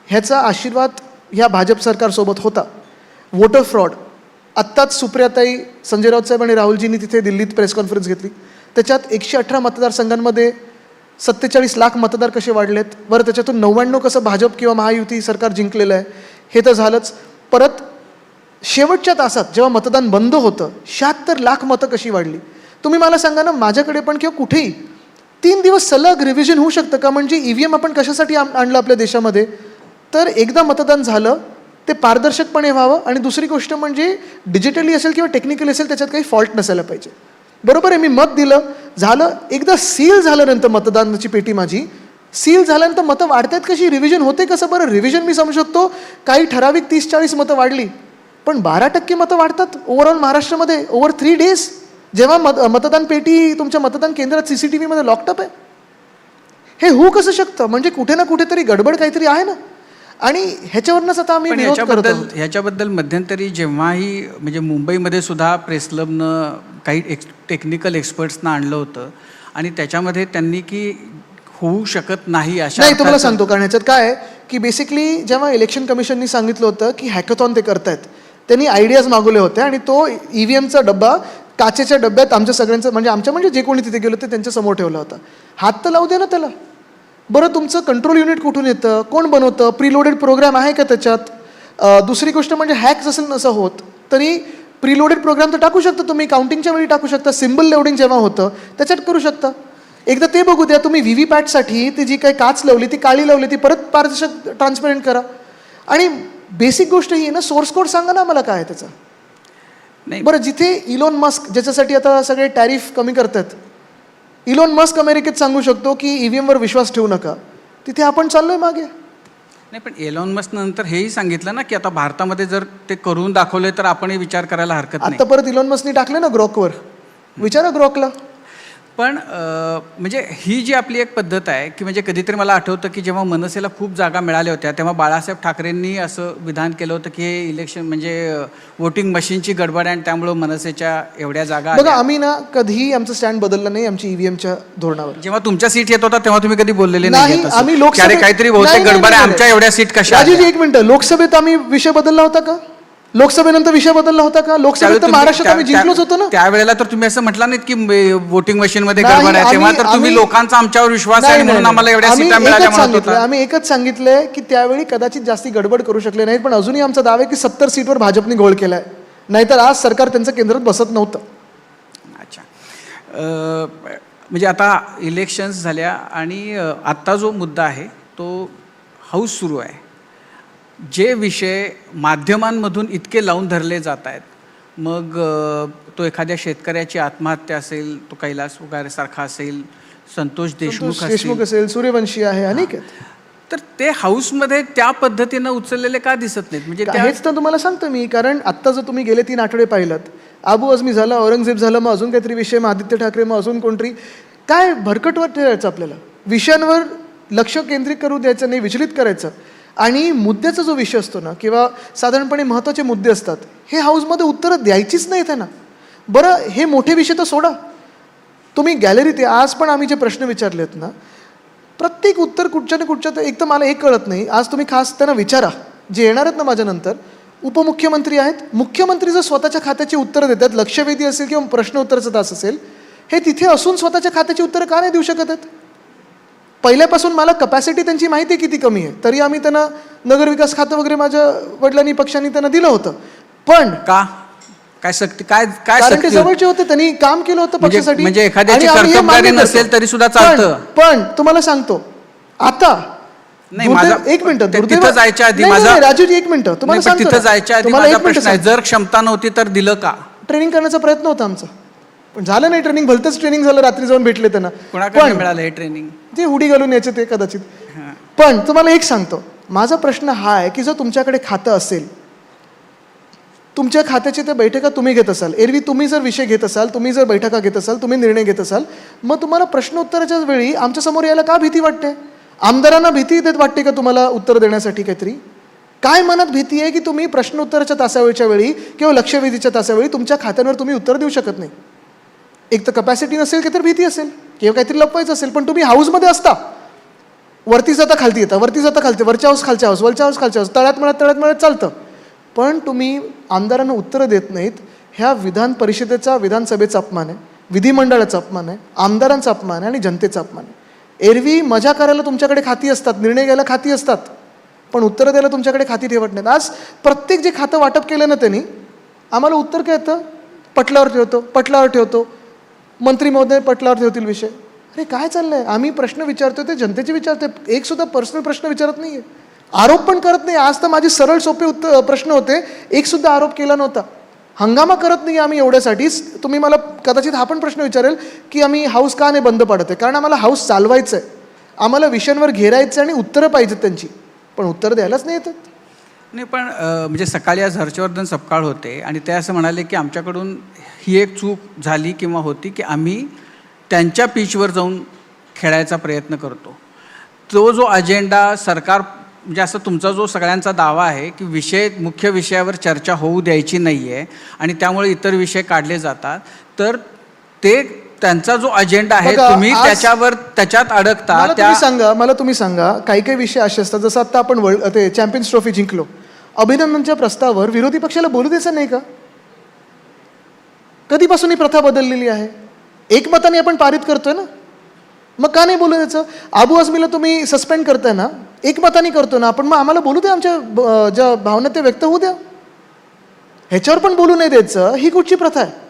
ह्याचा आशीर्वाद ह्या भाजप सरकारसोबत होता. वोटर फ्रॉड, आत्ताच सुप्रियाताई, संजय राऊत साहेब आणि राहुलजींनी तिथे दिल्लीत प्रेस कॉन्फरन्स घेतली. त्याच्यात 118 मतदारसंघांमध्ये 47 लाख मतदार कसे वाढलेत, बरं त्याच्यातून 99 कसं भाजप किंवा महायुती सरकार जिंकलेलं आहे, हे तर झालंच. परत शेवटच्या तासात जेव्हा मतदान बंद होतं 76 लाख मतं कशी वाढली. तुम्ही मला सांगा ना, माझ्याकडे पण किंवा कुठेही 3 दिवस सलग रिव्हिजन होऊ शकतं का? म्हणजे EVM आपण कशासाठी आणलं आपल्या देशामध्ये? तर एकदा मतदान झालं ते पारदर्शकपणे व्हावं, आणि दुसरी गोष्ट म्हणजे डिजिटली असेल किंवा टेक्निकली असेल त्याच्यात काही फॉल्ट नसायला पाहिजे. बरोबर आहे, मी मत दिलं, झालं, एकदा सील झाल्यानंतर मतदानाची पेटी माझी सील झाल्यानंतर मतं वाढतात कशी, रिव्हिजन होते कसं? बरं, रिव्हिजन मी समजू शकतो, काही ठराविक 30-40 मतं वाढली, पण 12% मतं वाढतात ओव्हरऑल महाराष्ट्रामध्ये ओव्हर 3 days, जेव्हा मतदान पेटी तुमच्या मतदान केंद्रात CCTV मध्ये लॉकटअप आहे. हे होऊ कसं शकतं? म्हणजे कुठे ना कुठेतरी गडबड काहीतरी आहे ना, आणि ह्याच्यावरनंच आता आम्ही पण विरोध करत आहोत. ह्याच्याबद्दल मध्यंतरी जेव्हाही म्हणजे मुंबईमध्ये सुद्धा प्रेस क्लबनं काही टेक्निकल एक्सपर्ट्सना आणलं होतं, आणि त्याच्यामध्ये त्यांनी की होऊ शकत नाही अशा नाही, तुम्हाला सांगतो, कारण ह्याच्यात काय आहे की बेसिकली जेव्हा इलेक्शन कमिशननी सांगितलं होतं की हॅकॅथॉन ते करतायत, त्यांनी आयडियाज मागवले होते, आणि तो EVMचा डब्बा काचेच्या डब्यात आमच्या सगळ्यांचं म्हणजे जे कोणी तिथे गेलो ते त्यांच्या समोर ठेवला होता. हात तर लावू दे ना त्याला. बरं, तुमचं कंट्रोल युनिट कुठून येतं, कोण बनवतं, प्रीलोडेड प्रोग्राम आहे का त्याच्यात? दुसरी गोष्ट म्हणजे हॅक असेल नसं होत तरी प्रीलोडेड प्रोग्राम तर टाकू शकता तुम्ही, काउंटिंगच्या वेळी टाकू शकता, सिम्बल लोडिंग जेव्हा होतं त्याच्यात करू शकता. एकदा ते बघू द्या. तुम्ही VVPATसाठी ती जी काही काच लावली ती काळी लावली, ती परत पारदर्शक ट्रान्सपरंट करा. आणि बेसिक गोष्ट ही आहे ना, सोर्स कोड सांगा ना मला काय आहे त्याचा. नाही, बरं, जिथे इलॉन मस्क ज्याच्यासाठी आता सगळे टॅरिफ कमी करतात, इलॉन मस्क अमेरिकेत सांगू शकतो की EVM वर विश्वास ठेवू नका, तिथे आपण चाललोय मागे. नाही, पण एलॉन मस्क नंतर हेही सांगितलं ना की आता भारतामध्ये जर ते करून दाखवले तर आपणही विचार करायला हरकत नाही. आता परत इलॉन मस्कनी टाकले ना ग्रॉकवर, विचारा ग्रॉकला. पण म्हणजे ही जी आपली एक पद्धत आहे की म्हणजे कधीतरी मला आठवतं की जेव्हा मनसेला खूप जागा मिळाल्या होत्या तेव्हा बाळासाहेब ठाकरेंनी असं विधान केलं होतं की हे इलेक्शन म्हणजे वोटिंग मशीनची गडबड आहे आणि त्यामुळं मनसेच्या एवढ्या जागा बघा, आल्या. आम्ही ना कधीही आमचं स्टँड बदललं नाही आमची EVMच्या धोरणावर. जेव्हा तुमच्या सीट येत होता तेव्हा तुम्ही कधी बोललेले नाही, तसं. आम्ही की लोकसभेत अरे काहीतरी बहुतेक गडबड आहे, आमच्या एवढ्या सीट कशा राजूजी आल्या? एक मिनिटं, लोकसभेत आम्ही विषय बदलला होता का? लोकसभेनंतर विषय बदलला होता का? लोकसभेत त्यावेळी तर तुम्ही- महाराष्ट्रात आम्ही जिंकलोच होतो ना. त्यावेळेला तर तुम्ही असं म्हटलं नाहीत की वोटिंग मशीन मध्ये नाही, गडबड आहे, तेव्हा तर तुम्ही आम्ही- लोकांचा आमच्यावर विश्वास आहे नाही, म्हणून नाही, आम्हाला एवढ्या आम्ही सीटा मिळाल्या एकच म्हणत सांगितलं, होता. आम्ही एकच सांगितलंय की त्यावेळी कदाचित जास्ती गडबड करू शकले नाहीत, पण अजूनही आमचा दावा आहे की 70 सीटवर भाजपने घोळ केलाय, नाहीतर आज सरकार त्यांचं केंद्रात बसत नव्हतं. अच्छा, म्हणजे आता इलेक्शन्स झाल्या आणि आत्ता जो मुद्दा आहे तो हाऊस सुरू आहे. जे विषय माध्यमांमधून इतके लावून धरले जात आहेत, मग तो एखाद्या शेतकऱ्याची आत्महत्या असेल, तो कैलास वगैरे सारखा असेल, संतोष देशमुख देशमुख असेल, असेल, सूर्यवंशी आहे, अनेक आहेत. तर ते हाऊसमध्ये त्या पद्धतीनं उचललेले का दिसत नाहीत? म्हणजे त्या हेच तर तुम्हाला सांगतो मी, कारण आत्ता जर तुम्ही गेले 3 आठवडे पाहिलात, आबू आझमी झाला, औरंगजेब झालं, मग अजून काहीतरी विषय, मग आदित्य ठाकरे, मग अजून कोणतरी, काय भरकटवर ठेवायचं आपल्याला, विषयांवर लक्ष केंद्रित करू द्यायचं नाही, विचलित करायचं. आणि मुद्द्याचा जो विषय असतो ना, किंवा साधारणपणे महत्त्वाचे मुद्दे असतात, हे हाऊसमध्ये उत्तरं द्यायचीच नाही त्यांना. बरं, हे मोठे विषय तर सोडा, तुम्ही गॅलरीत आज पण आम्ही जे प्रश्न विचारलेत ना, प्रत्येक उत्तर कुठच्या ना कुठच्या, तर एक तर मला एक कळत नाही, आज तुम्ही खास त्यांना विचारा जे येणार आहेत ना माझ्यानंतर, उपमुख्यमंत्री आहेत, मुख्यमंत्री जर स्वतःच्या खात्याची उत्तरं देतात, लक्षवेधी असेल किंवा प्रश्न उत्तराचा तास असेल, हे तिथे असून स्वतःच्या खात्याची उत्तरं का नाही देऊ शकत आहेत? पहिल्यापासून मला कपॅसिटी त्यांची माहिती आहे किती कमी आहे, तरी आम्ही त्यांना नगरविकास खातं वगैरे माझ्या वडिलांनी पक्षांनी त्यांना दिलं होतं. पण का काय सक्ती काय काय कारण ते सक्ती होती? जवळचे होते, त्यांनी काम केलं होतं पक्षासाठी. म्हणजे एखाद्याची आणि आम्ही हे कर्तबगारी मान्य नसेल करतो. तरी सुद्धा चालतं. पण तुम्हाला सांगतो आता नाही, माझा- एक मिनिट, तिथं जायच्या आधी माझा राजूजी एक मिनिट तुम्हाला नाही, पण सांगतो तिथं ना. जायच्या आधी तुम्हाला माझा एक मिनिट प्रश्न आहे, सांगतो. जर क्षमता नव्हती तर दिलं का? ट्रेनिंग करण्याचा प्रयत्न होता आमचा, पण झालं नाही ट्रेनिंग, भलतंच ट्रेनिंग झालं, रात्री जाऊन भेटले त्यांना. कोणाकडे मिळालं हे ट्रेनिंग? ते हुडी घालून यायचे ते कदाचित. पण तुम्हाला एक सांगतो, माझा प्रश्न हा आहे की जर तुमच्याकडे खातं असेल, तुमच्या खात्याची त्या बैठका तुम्ही घेत असाल, एरवी तुम्ही जर विषय घेत असाल, तुम्ही जर बैठका घेत असाल, तुम्ही निर्णय घेत असाल, मग तुम्हाला प्रश्न उत्तराच्या वेळी आमच्या समोर यायला का भीती वाटते? आमदारांना भीती देत वाटते का तुम्हाला उत्तर देण्यासाठी? काहीतरी काय मनात भीती आहे की तुम्ही प्रश्न उत्तराच्या तासावेळच्या वेळी किंवा लक्षवेधीच्या तासावेळी तुमच्या खात्यांवर तुम्ही उत्तर देऊ शकत नाही? एक तर कपॅसिटी नसेल की तर भीती असेल किंवा काहीतरी लपवायचं असेल. पण तुम्ही हाऊसमध्ये असता, वरती जाता खालती येता, वरती जाता खालती, वरच्या हाऊस खालच्या हाऊस, वरच्या हाऊस खालच्या हाऊस, तळ्यात मळ्यात चालतं. पण तुम्ही आमदारांना उत्तरं देत नाहीत. ह्या विधान परिषदेचा, विधानसभेचा अपमान आहे, विधिमंडळाचा अपमान आहे, आमदारांचा अपमान आहे आणि जनतेचा अपमान आहे. एरवी मजा करायला तुमच्याकडे खाती असतात, निर्णय घ्यायला खाती असतात, पण उत्तरं द्यायला तुमच्याकडे खाती ठेवत नाहीत. आज प्रत्येक जे खातं वाटप केलं ना त्यांनी, आम्हाला उत्तर काय येतं? पटलावर ठेवतो. मंत्री महोदय पटलावर ठेवतील विषय. अरे काय चाललंय? आम्ही प्रश्न विचारतोय ते जनतेचे विचारतोय. एक सुद्धा पर्सनल प्रश्न विचारत नाहीये, आरोप पण करत नाही. आज तर माझे सरळ सोपे प्रश्न होते, एक सुद्धा आरोप केला नव्हता. हंगामा करत नाही आम्ही एवढ्यासाठीच. तुम्ही मला कदाचित हा पण प्रश्न विचारेल की आम्ही हाऊस का नाही बंद पाडत आहे? कारण आम्हाला हाऊस चालवायचं आहे, आम्हाला विषयांवर घेरायचं आणि उत्तरं पाहिजेत त्यांची, पण उत्तरं द्यायलाच नाही येतात. नाही पण म्हणजे सकाळी आज हर्षवर्धन सपकाळ होते आणि ते असं म्हणाले की आमच्याकडून ही एक चूक झाली किंवा होती की आम्ही त्यांच्या पिचवर जाऊन खेळायचा प्रयत्न करतो. तो जो अजेंडा सरकार म्हणजे असं तुमचा जो सगळ्यांचा दावा आहे की मुख्य विषयावर चर्चा होऊ द्यायची नाही आहे आणि त्यामुळे इतर विषय काढले जातात, तर ते त्यांचा जो अजेंडा आहे बघा, तुम्ही त्याच्यात अडकता. मला तुम्ही सांगा काही काही विषय असे असतात, जसं आता आपण ते चॅम्पियन्स ट्रॉफी जिंकलो, अभिनंदनच्या प्रस्तावावर विरोधी पक्षाला बोलू द्यायचं नाही का? कधीपासून ही प्रथा बदललेली आहे? एकमताने आपण पारित करतोय ना, मग का नाही बोलू द्यायचं? अबू आझमीला तुम्ही सस्पेंड करताय ना, एकमताने करतो ना आपण, मग आम्हाला बोलू द्या, आमच्या ज्या भावना ते व्यक्त होऊ द्या. ह्याच्यावर पण बोलू नाही द्यायचं, ही कुठची प्रथा आहे?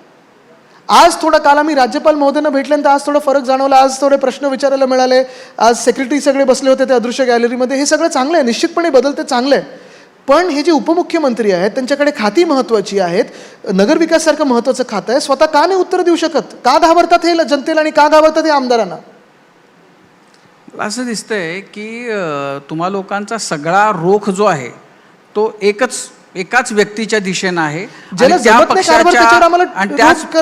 आज थोडा काल आम्ही राज्यपाल महोदयांना भेटल्यानंतर आज थोडा फरक जाणवला, आज थोडे प्रश्न विचारायला मिळाले, आज सेक्रेटरी सगळे बसले होते त्या अदृश्य गॅलरीमध्ये. हे सगळं चांगलं आहे, निश्चितपणे बदलते, चांगलं आहे. पण हे जे उपमुख्यमंत्री आहेत त्यांच्याकडे खाती महत्त्वाची आहेत, नगरविकासासारखं महत्त्वाचं खातं आहे, स्वतः का नाही उत्तर देऊ शकत? का घाबरतात हे जनतेला आणि का घाबरतात हे आमदारांना? असं दिसतंय की तुम्हा लोकांचा सगळा रोख जो आहे तो एकाच व्यक्तीच्या दिशेनं आहे आणि त्या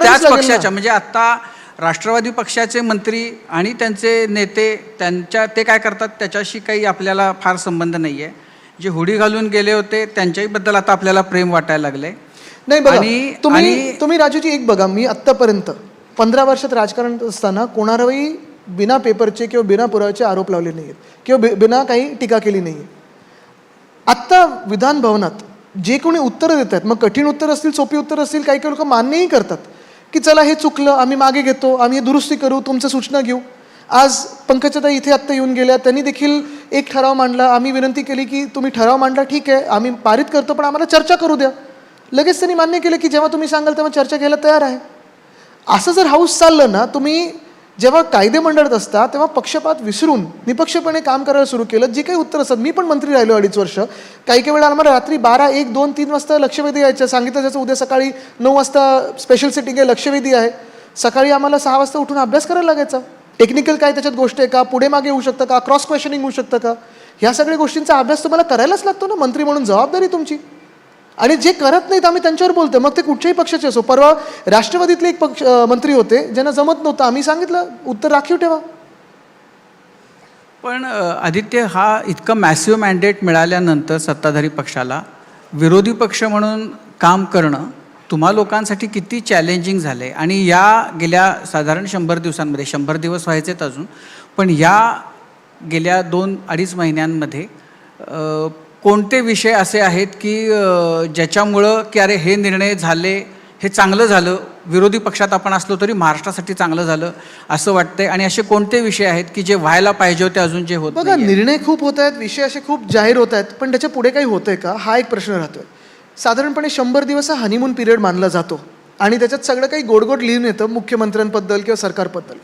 त्याच पक्षाच्या म्हणजे आता राष्ट्रवादी पक्षाचे मंत्री आणि त्यांचे नेते ते काय करतात त्याच्याशी काही आपल्याला फार संबंध नाही आहे. जे हुडी घालून गेले होते त्यांच्याबद्दल आता आपल्याला प्रेम वाटायला लागले. नाही बघा, तुम्ही राजूजी एक बघा, मी आत्तापर्यंत 15 वर्षात राजकारण असताना कोणावरही बिना पेपरचे किंवा बिना पुराव्याचे आरोप लावले नाही आहेत किंवा बिना काही टीका केली नाही आहे. आत्ता विधान भवनात जे कोणी उत्तरं देत आहेत, मग कठीण उत्तर असतील, सोपी उत्तर असतील, काही काही लोक मान्यही करतात की चला हे चुकलं, आम्ही मागे घेतो, आम्ही हे दुरुस्ती करू, तुमच्या सूचना घेऊ. आज पंकजाताई इथे आत्ता येऊन गेल्या, त्यांनी देखील एक ठराव मांडला. आम्ही विनंती केली की तुम्ही ठराव मांडला, ठीक आहे, आम्ही पारित करतो, पण आम्हाला चर्चा करू द्या. लगेच त्यांनी मान्य केलं की जेव्हा तुम्ही सांगाल तेव्हा चर्चा घ्यायला तयार आहे. असं जर हाऊस चाललं ना, तुम्ही जेव्हा कायदे मंडळात असता तेव्हा पक्षपात विसरून निपक्षपणे काम करायला सुरू केलं. जे काही उत्तर असतात, मी पण मंत्री राहिलो 2.5 वर्ष, काही काही वेळा आम्हाला रात्री 12, 1, 2, 3 वाजता लक्षवेधी यायचं, सांगितलं जायचं उद्या सकाळी 9 वाजता स्पेशल सिटिंग आहे, लक्षवेधी आहे. सकाळी आम्हाला 6 वाजता उठून अभ्यास करायला लागायचा. टेक्निकल काय त्याच्यात गोष्ट आहे का, पुढे मागे होऊ शकतं का, क्रॉस क्वेश्चनिंग होऊ शकतं का, ह्या सगळ्या गोष्टींचा अभ्यास तुम्हाला करायलाच लागतो ना, मंत्री म्हणून जबाबदारी तुमची. आणि जे करत नाहीत आम्ही त्यांच्यावर बोलतो, मग ते कुठच्याही पक्षाचे असो. परवा राष्ट्रवादीतले एक मंत्री होते ज्यांना जमत नव्हतं, आम्ही सांगितलं उत्तर राखीव ठेवा. पण आदित्य, हा इतकं मॅसिव्ह मॅन्डेट मिळाल्यानंतर सत्ताधारी पक्षाला विरोधी पक्ष म्हणून काम करणं तुम्हा लोकांसाठी किती चॅलेंजिंग झाले. आणि या गेल्या साधारण 100 दिवसांमध्ये, 100 दिवस व्हायचेत अजून, पण या गेल्या 2-2.5 महिन्यांमध्ये कोणते विषय असे आहेत की ज्याच्यामुळं की अरे हे निर्णय झाले, हे चांगलं झालं, विरोधी पक्षात आपण असलो तरी महाराष्ट्रासाठी चांगलं झालं असं वाटतंय, आणि असे कोणते विषय आहेत की जे व्हायला पाहिजे होते अजून जे होत बघा, निर्णय खूप होत आहेत, विषय असे खूप जाहीर होत आहेत, पण त्याच्या पुढे काही होतंय का, हा एक प्रश्न राहतोय. साधारणपणे 100 दिवस हा हनीमून पिरियड मानला जातो आणि त्याच्यात सगळं काही गोड लिहून येतं मुख्यमंत्र्यांबद्दल किंवा सरकारबद्दल.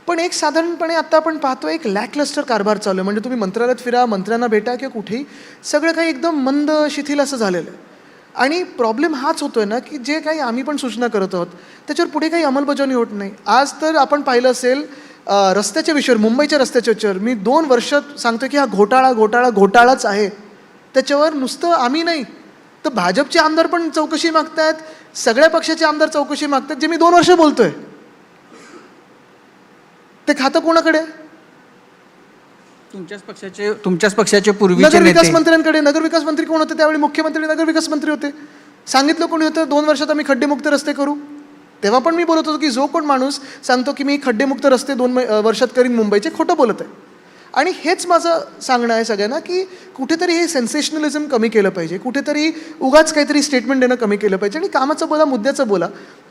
पण एक साधारणपणे आता आपण पाहतो एक लॅकलस्टर कारभार चालू आहे. म्हणजे तुम्ही मंत्रालयात फिरा, मंत्र्यांना भेटा किंवा कुठेही, सगळं काही एकदम मंद शिथिल असं झालेलं आहे. आणि प्रॉब्लेम हाच होतोय ना की जे काही आम्ही पण सूचना करत आहोत त्याच्यावर पुढे काही अंमलबजावणी होत नाही. आज तर आपण पाहिलं असेल रस्त्याच्या विषयावर, मुंबईच्या रस्त्याच्या विषयावर मी 2 वर्ष सांगतो की हा घोटाळाच आहे. त्याच्यावर नुसतं आम्ही नाही तर भाजपचे आमदार पण चौकशी मागतायत, सगळ्या पक्षाचे आमदार चौकशी मागतात, जे मी 2 वर्ष बोलतोय. ते खातं कोणाकडे? तुमच्याच पक्षाचे पूर्वीचे नगरविकास मंत्र्यांकडे. नगरविकास मंत्री कोण होते त्यावेळी? मुख्यमंत्री नगरविकास मंत्री होते. सांगितलं कोणी होतं 2 वर्षात आम्ही खड्डेमुक्त रस्ते करू. तेव्हा पण मी बोलत होतो की जो कोण माणूस सांगतो की मी खड्डेमुक्त रस्ते 2 वर्षात करीन मुंबईचे, खोटं बोलत आहे. आणि हेच माझं सांगणं आहे सगळ्यांना की कुठेतरी हे सेन्सेशनलिझम कमी केलं पाहिजे, कुठेतरी उगाच काहीतरी स्टेटमेंट देणं कमी केलं पाहिजे आणि कामाचं बोला, मुद्द्याचं बोला.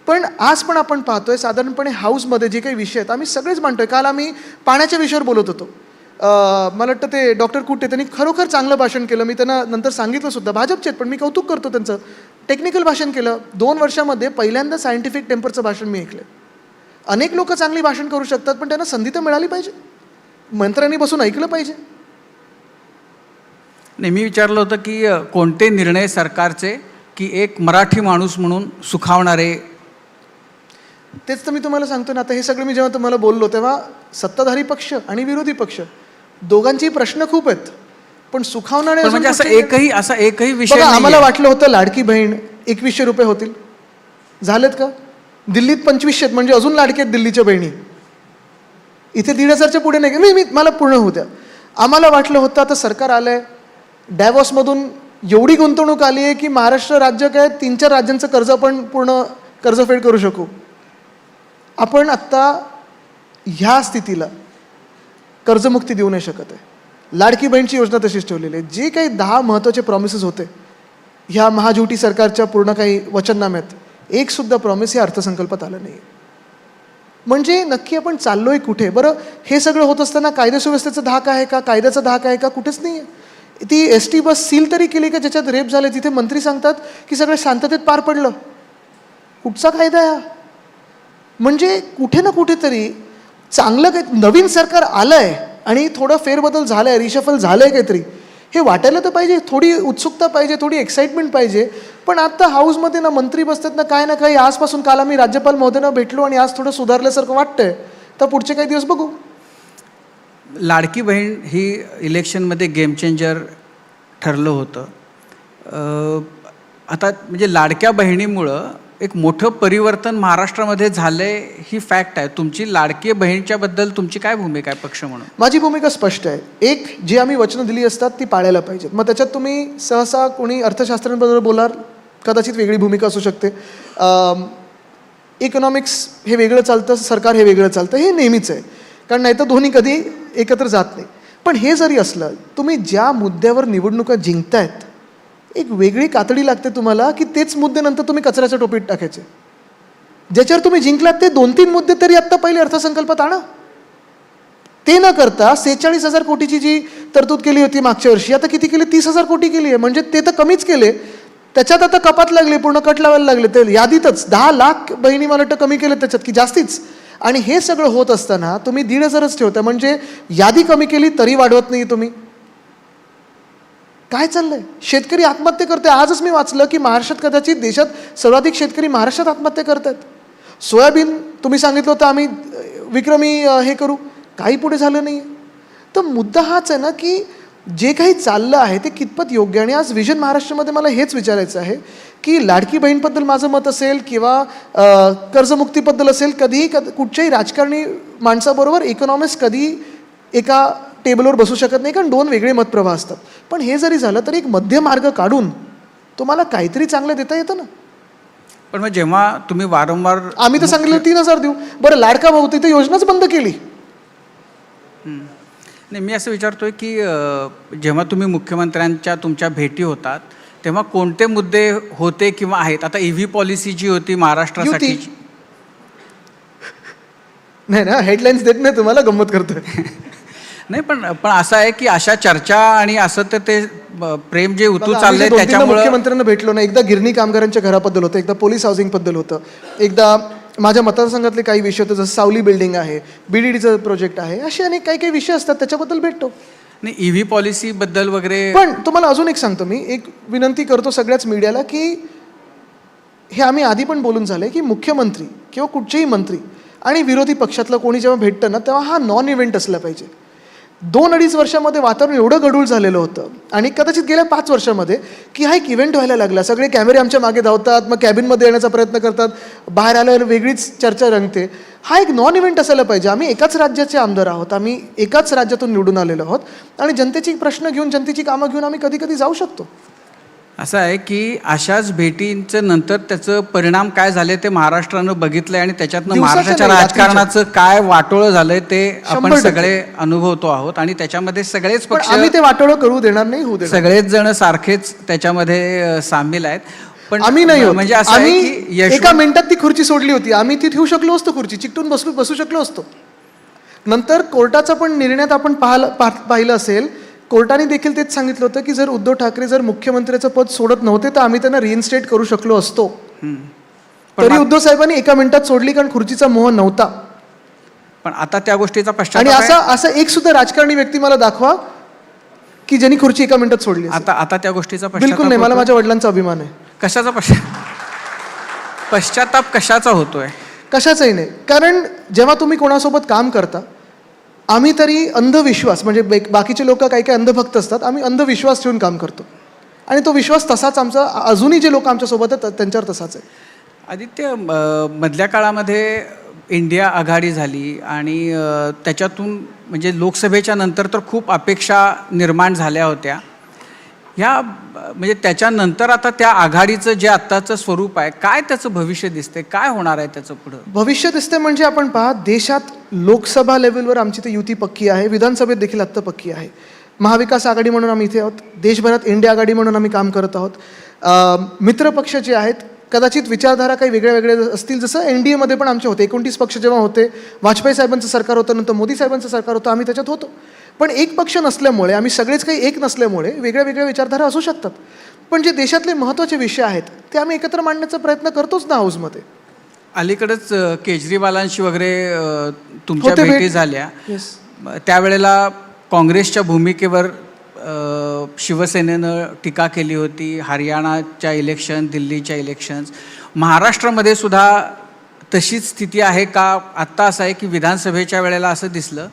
पण आज पण आपण पाहतोय साधारणपणे हाऊसमध्ये जे काही विषय आहेत आम्ही सगळेच मांडतोय. काल आम्ही पाण्याच्या विषयावर बोलत होतो. मला वाटतं ते डॉक्टर कुटे त्यांनी खरोखर चांगलं भाषण केलं. मी त्यांना नंतर सांगितलं सुद्धा, भाजपचे आहेत पण मी कौतुक करतो त्यांचं. टेक्निकल भाषण केलं. 2 वर्षामध्ये पहिल्यांदा सायंटिफिक टेम्परचं भाषण मी ऐकलं. अनेक लोक चांगली भाषण करू शकतात, पण त्यांना संधी तर मिळाली पाहिजे, मंत्र्यांनी बसून ऐकलं पाहिजे. नेहमी विचारलं होतं की कोणते निर्णय सरकारचे की एक मराठी माणूस म्हणून सुखावणारे. तेच तर मी तुम्हाला सांगतो ना. आता हे सगळं मी जेव्हा तुम्हाला बोललो तेव्हा सत्ताधारी पक्ष आणि विरोधी पक्ष दोघांचेही प्रश्न खूप आहेत, पण सुखावणारे म्हणजे असा एकही विषय बघा, आम्हाला नाहीये. वाटलं होतं लाडकी बहीण 2100 रुपये होतील, झालेत का? दिल्लीत 2500 आहेत, म्हणजे अजून लाडकी आहेत दिल्लीच्या बहिणी. इथे 1500च्या पुढे नाही. मी मला पूर्ण होऊ द्या. आम्हाला वाटलं होतं आता सरकार आलंय, डॅवॉसमधून एवढी गुंतवणूक आली आहे की महाराष्ट्र राज्य काय 3-4 राज्यांचं कर्ज आपण पूर्ण कर्जफेड करू शकू. आपण आत्ता ह्या स्थितीला कर्जमुक्ती देऊ नाही शकत आहे. लाडकी बहीणची योजना तशीच ठेवलेली आहे. जे काही 10 महत्त्वाचे प्रॉमिसेस होते ह्या महाजुटी सरकारच्या पूर्ण काही वचननाम्यात, एक सुद्धा प्रॉमिस या अर्थसंकल्पात आलं नाही. म्हणजे नक्की आपण चाललोय कुठे? बरं, हे सगळं होत असताना कायदेसुव्यवस्थेचा धाक आहे का? कायद्याचा धाक आहे का? कुठेच नाही आहे. ती ST बस सील तरी केली का ज्याच्यात रेप झाले, तिथे मंत्री सांगतात की सगळं शांततेत पार पडलं. कुठचा कायदा आहे हा? म्हणजे कुठे ना कुठेतरी चांगलं काही नवीन सरकार आलं आहे आणि थोडं फेरबदल झालं आहे, रिशफल झालं आहे काहीतरी, हे वाटायला तर पाहिजे. थोडी उत्सुकता पाहिजे, थोडी एक्साइटमेंट पाहिजे. पण आता हाऊसमध्ये ना मंत्री बसतात ना काय ना काही. आजपासून काल आम्ही राज्यपाल महोदयांना भेटलो आणि आज थोडं सुधारल्यासारखं वाटतंय. तर पुढचे काही दिवस बघू. लाडकी बहीण ही इलेक्शनमध्ये गेम चेंजर ठरलं होतं. आता म्हणजे लाडक्या बहिणीमुळं एक मोठं परिवर्तन महाराष्ट्रामध्ये झालं आहे, ही फॅक्ट आहे. तुमची लाडकी बहिणीच्याबद्दल तुमची काय भूमिका आहे पक्ष म्हणून? माझी भूमिका स्पष्ट आहे. एक, जी आम्ही वचनं दिली असतात ती पाळायला पाहिजेत. मग त्याच्यात तुम्ही सहसा कोणी अर्थशास्त्रांबद्दल बोलाल, कदाचित वेगळी भूमिका असू शकते. इकॉनॉमिक्स हे वेगळं चालतं, सरकार हे वेगळं चालतं, हे नेहमीच आहे. कारण नाही तर दोन्ही कधी एकत्र जात नाही. पण हे जरी असलं, तुम्ही ज्या मुद्द्यावर निवडणुका जिंकतायत, एक वेगळी कातडी लागते तुम्हाला की तेच मुद्दे नंतर तुम्ही कचऱ्याच्या टोपीत टाकायचे. ज्याच्यावर तुम्ही जिंकलात ते 2-3 मुद्दे तरी आत्ता पहिले अर्थसंकल्पात आणा. ते न करता 46,000 कोटीची जी तरतूद केली होती मागच्या वर्षी, आता किती केली? 30,000 कोटी केली आहे. म्हणजे ते तर कमीच केले, त्याच्यात आता कपात लागली, पूर्ण कट लावायला लागले. ते यादीतच 10 लाख बहिणी मला वाटतं कमी केले त्याच्यात की जास्तीच. आणि हे सगळं होत असताना तुम्ही 1,500च ठेवता. म्हणजे यादी कमी केली तरी वाढवत नाही तुम्ही. काय चाललंय? शेतकरी आत्महत्या करतोय. आजच मी वाचलं की महाराष्ट्रात कदाचित देशात सर्वाधिक शेतकरी महाराष्ट्रात आत्महत्या करतात. सोयाबीन तुम्ही सांगितलं होतं आम्ही विक्रमी हे करू, काही पुढे झालं नाही. तर मुद्दा हाच आहे ना की जे काही चाललं आहे ते कितपत योग्य. आणि आज विजन महाराष्ट्रामध्ये मला हेच विचारायचं आहे की लाडकी बहीणबद्दल माझं मत असेल किंवा कर्जमुक्तीबद्दल असेल, कधीही कुठच्याही राजकारणी माणसाबरोबर इकॉनॉमिस्ट कधी एका टेबलवर बसू शकत नाही, कारण 2 वेगळे मतप्रवाह असतात. पण हे जरी झालं तरी एक मध्य मार्ग काढून तुम्हाला काहीतरी चांगलं देता येतं ना. पण मग जेव्हा तुम्ही वारंवार आम्ही तर सांगितलं 3,000 देऊ. बरं, लाडका भाऊ तिथे योजनाच बंद केली. नाही, मी असं विचारतोय की जेव्हा तुम्ही मुख्यमंत्र्यांच्या तुमच्या भेटी होतात तेव्हा कोणते मुद्दे होते किंवा आहेत? आता EV पॉलिसी जी होती महाराष्ट्रासाठी, नाही ना, हेडलाईन्स देत नाही तुम्हाला, गंमत करतोय. नाही पण असं आहे की अशा चर्चा आणि असं तर ते प्रेम जे उतू चाललंय त्याच्यामुळे त्याच्यामुळे मुख्यमंत्र्यांना भेटलो ना. एकदा गिरणी कामगारांच्या घराबद्दल होतं, एकदा पोलीस हाऊसिंगबद्दल होतं, एकदा माझ्या मतदारसंघातले काही विषय होते, जसं सावली बिल्डिंग आहे, BDDचं प्रोजेक्ट आहे, असे अनेक काही काही विषय असतात त्याच्याबद्दल भेटतो. नाही, EV पॉलिसीबद्दल वगैरे. पण तुम्हाला अजून एक सांगतो, मी एक विनंती करतो सगळ्याच मीडियाला की हे आम्ही आधी पण बोलून झालं आहे की मुख्यमंत्री किंवा कुठचेही मंत्री आणि विरोधी पक्षातलं कोणी जेव्हा भेटतं ना तेव्हा हा नॉन इव्हेंट असला पाहिजे. 2-2.5 वर्षामध्ये वातावरण एवढं गढूळ झालेलं होतं आणि कदाचित गेल्या 5 वर्षामध्ये की हा एक इव्हेंट व्हायला लागला. सगळे कॅमेरे आमच्या मागे धावतात, मग कॅबिनमध्ये येण्याचा प्रयत्न करतात, बाहेर आल्यावर वेगळीच चर्चा रंगते. हा एक नॉन इव्हेंट असायला पाहिजे. आम्ही एकाच राज्याचे आमदार आहोत, आम्ही एकाच राज्यातून निवडून आलेलो आहोत आणि जनतेची प्रश्न घेऊन, जनतेची कामं घेऊन आम्ही कधी कधी जाऊ शकतो. असं आहे की अशाच भेटींचं नंतर त्याचं परिणाम काय झाले ते महाराष्ट्रानं बघितलंय आणि त्याच्यातनं महाराष्ट्राच्या राजकारणाचं काय वाटोळं झालंय ते आपण 100% सगळे अनुभवतो आहोत. आणि त्याच्यामध्ये सगळेच पण पक्ष, आम्ही ते वाटोळं करू देणार नाही, होऊ देणार. सगळेच जण सारखेच त्याच्यामध्ये सामील आहेत. पण आम्ही नाही होत. म्हणजे असं आहे की आम्ही एका मिनिटात ती खुर्ची सोडली होती, आम्ही ती ठेवू शकलो असतो, खुर्ची चिकटून बसू शकलो असतो. नंतर कोर्टाचा पण निर्णयात आपण पाहिलं असेल, कोर्टाने देखील तेच सांगितलं होतं की जर उद्धव ठाकरे जर मुख्यमंत्र्याचं पद सोडत नव्हते तर आम्ही त्यांना रिइन्स्टेट करू शकलो असतो. तरी उद्धव साहेबांनी एका मिनिटात सोडली, कारण खुर्चीचा मोह नव्हता. पण आता त्या गोष्टीचा आणि पश्चाताप आहे. असा एक सुद्धा राजकारणी व्यक्ती मला दाखवा की ज्यांनी खुर्ची एका मिनिटात सोडली असेल. आता त्या गोष्टीचा बिलकुल नाही. मला होतोय. माझ्या वडिलांचा अभिमान आहे. कशाचा पश्चाताप कशाचा होतोय? कशाचाही नाही. कारण जेव्हा तुम्ही कोणासोबत काम करता, आम्ही तरी अंधविश्वास म्हणजे बाकीचे लोक काही काही अंधभक्त असतात, आम्ही अंधविश्वास ठेवून काम करतो आणि तो विश्वास तसाच आमचा अजूनही जे लोक आमच्यासोबत आहेत त्यांच्यावर तसाच आहे. आदित्य, मधल्या काळामध्ये इंडिया आघाडी झाली आणि त्याच्यातून म्हणजे लोकसभेच्या नंतर तर खूप अपेक्षा निर्माण झाल्या होत्या. ह्या म्हणजे त्याच्यानंतर आता त्या आघाडीचं जे आत्ताचं स्वरूप आहे, काय त्याचं भविष्य दिसतंय, काय होणार आहे त्याचं पुढं? भविष्य दिसते म्हणजे आपण पहा, देशात लोकसभा लेवलवर आमची तर युती पक्की आहे, विधानसभेत देखील आत्ता पक्की आहे. महाविकास आघाडी म्हणून आम्ही इथे आहोत, देशभरात इंडिया आघाडी म्हणून आम्ही काम करत आहोत. मित्रपक्ष जे आहेत, कदाचित विचारधारा काही वेगळ्या असतील, जसं NDAमध्ये पण आमचे होते. 29 पक्ष जेव्हा होते, वाजपेयी साहेबांचं सरकार होतं, नंतर मोदी साहेबांचं सरकार होतं, आम्ही त्याच्यात होतो. पण एक पक्ष नसल्यामुळे, आम्ही सगळेच काही एक नसल्यामुळे वेगळ्या विचारधारा असू शकतात. पण जे देशातले महत्त्वाचे विषय आहेत ते आम्ही एकत्र मांडण्याचा प्रयत्न करतोच ना हाऊसमध्ये. अलीकडेच केजरीवालांशी वगैरे तुमच्या होते भेट. भेटी झाल्या. Yes. त्यावेळेला काँग्रेसच्या भूमिकेवर शिवसेनेनं टीका केली होती. हरियाणाच्या इलेक्शन, दिल्लीच्या इलेक्शन्स, महाराष्ट्रामध्ये सुद्धा तशीच स्थिती आहे का? आत्ता असं आहे की विधानसभेच्या वेळेला असं दिसलं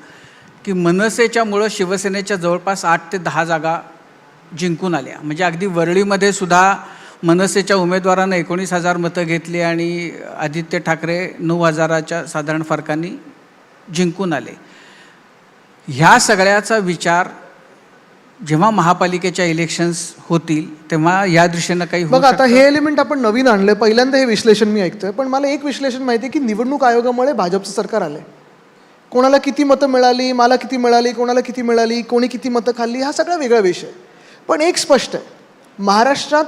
की मनसेच्यामुळं शिवसेनेच्या जवळपास 8 ते 10 जागा जिंकून आल्या. म्हणजे अगदी वरळीमध्ये सुद्धा मनसेच्या उमेदवारानं 19,000 मतं घेतली आणि आदित्य ठाकरे 9,000च्या साधारण फरकांनी जिंकून आले. ह्या सगळ्याचा विचार जेव्हा महापालिकेच्या इलेक्शन्स होतील तेव्हा या दृष्टीनं काही होऊ बघा, आता शकतं? हे एलिमेंट आपण नवीन आणलं, पहिल्यांदा हे विश्लेषण मी ऐकतोय. पण मला एक विश्लेषण माहिती आहे की निवडणूक आयोगामुळे भाजपचं सरकार आलंय. कोणाला किती मतं मिळाली, मला किती मिळाली, कोणाला किती मिळाली, कोणी किती मतं खाल्ली, हा सगळा वेगळा विषय. पण एक स्पष्ट आहे, महाराष्ट्रात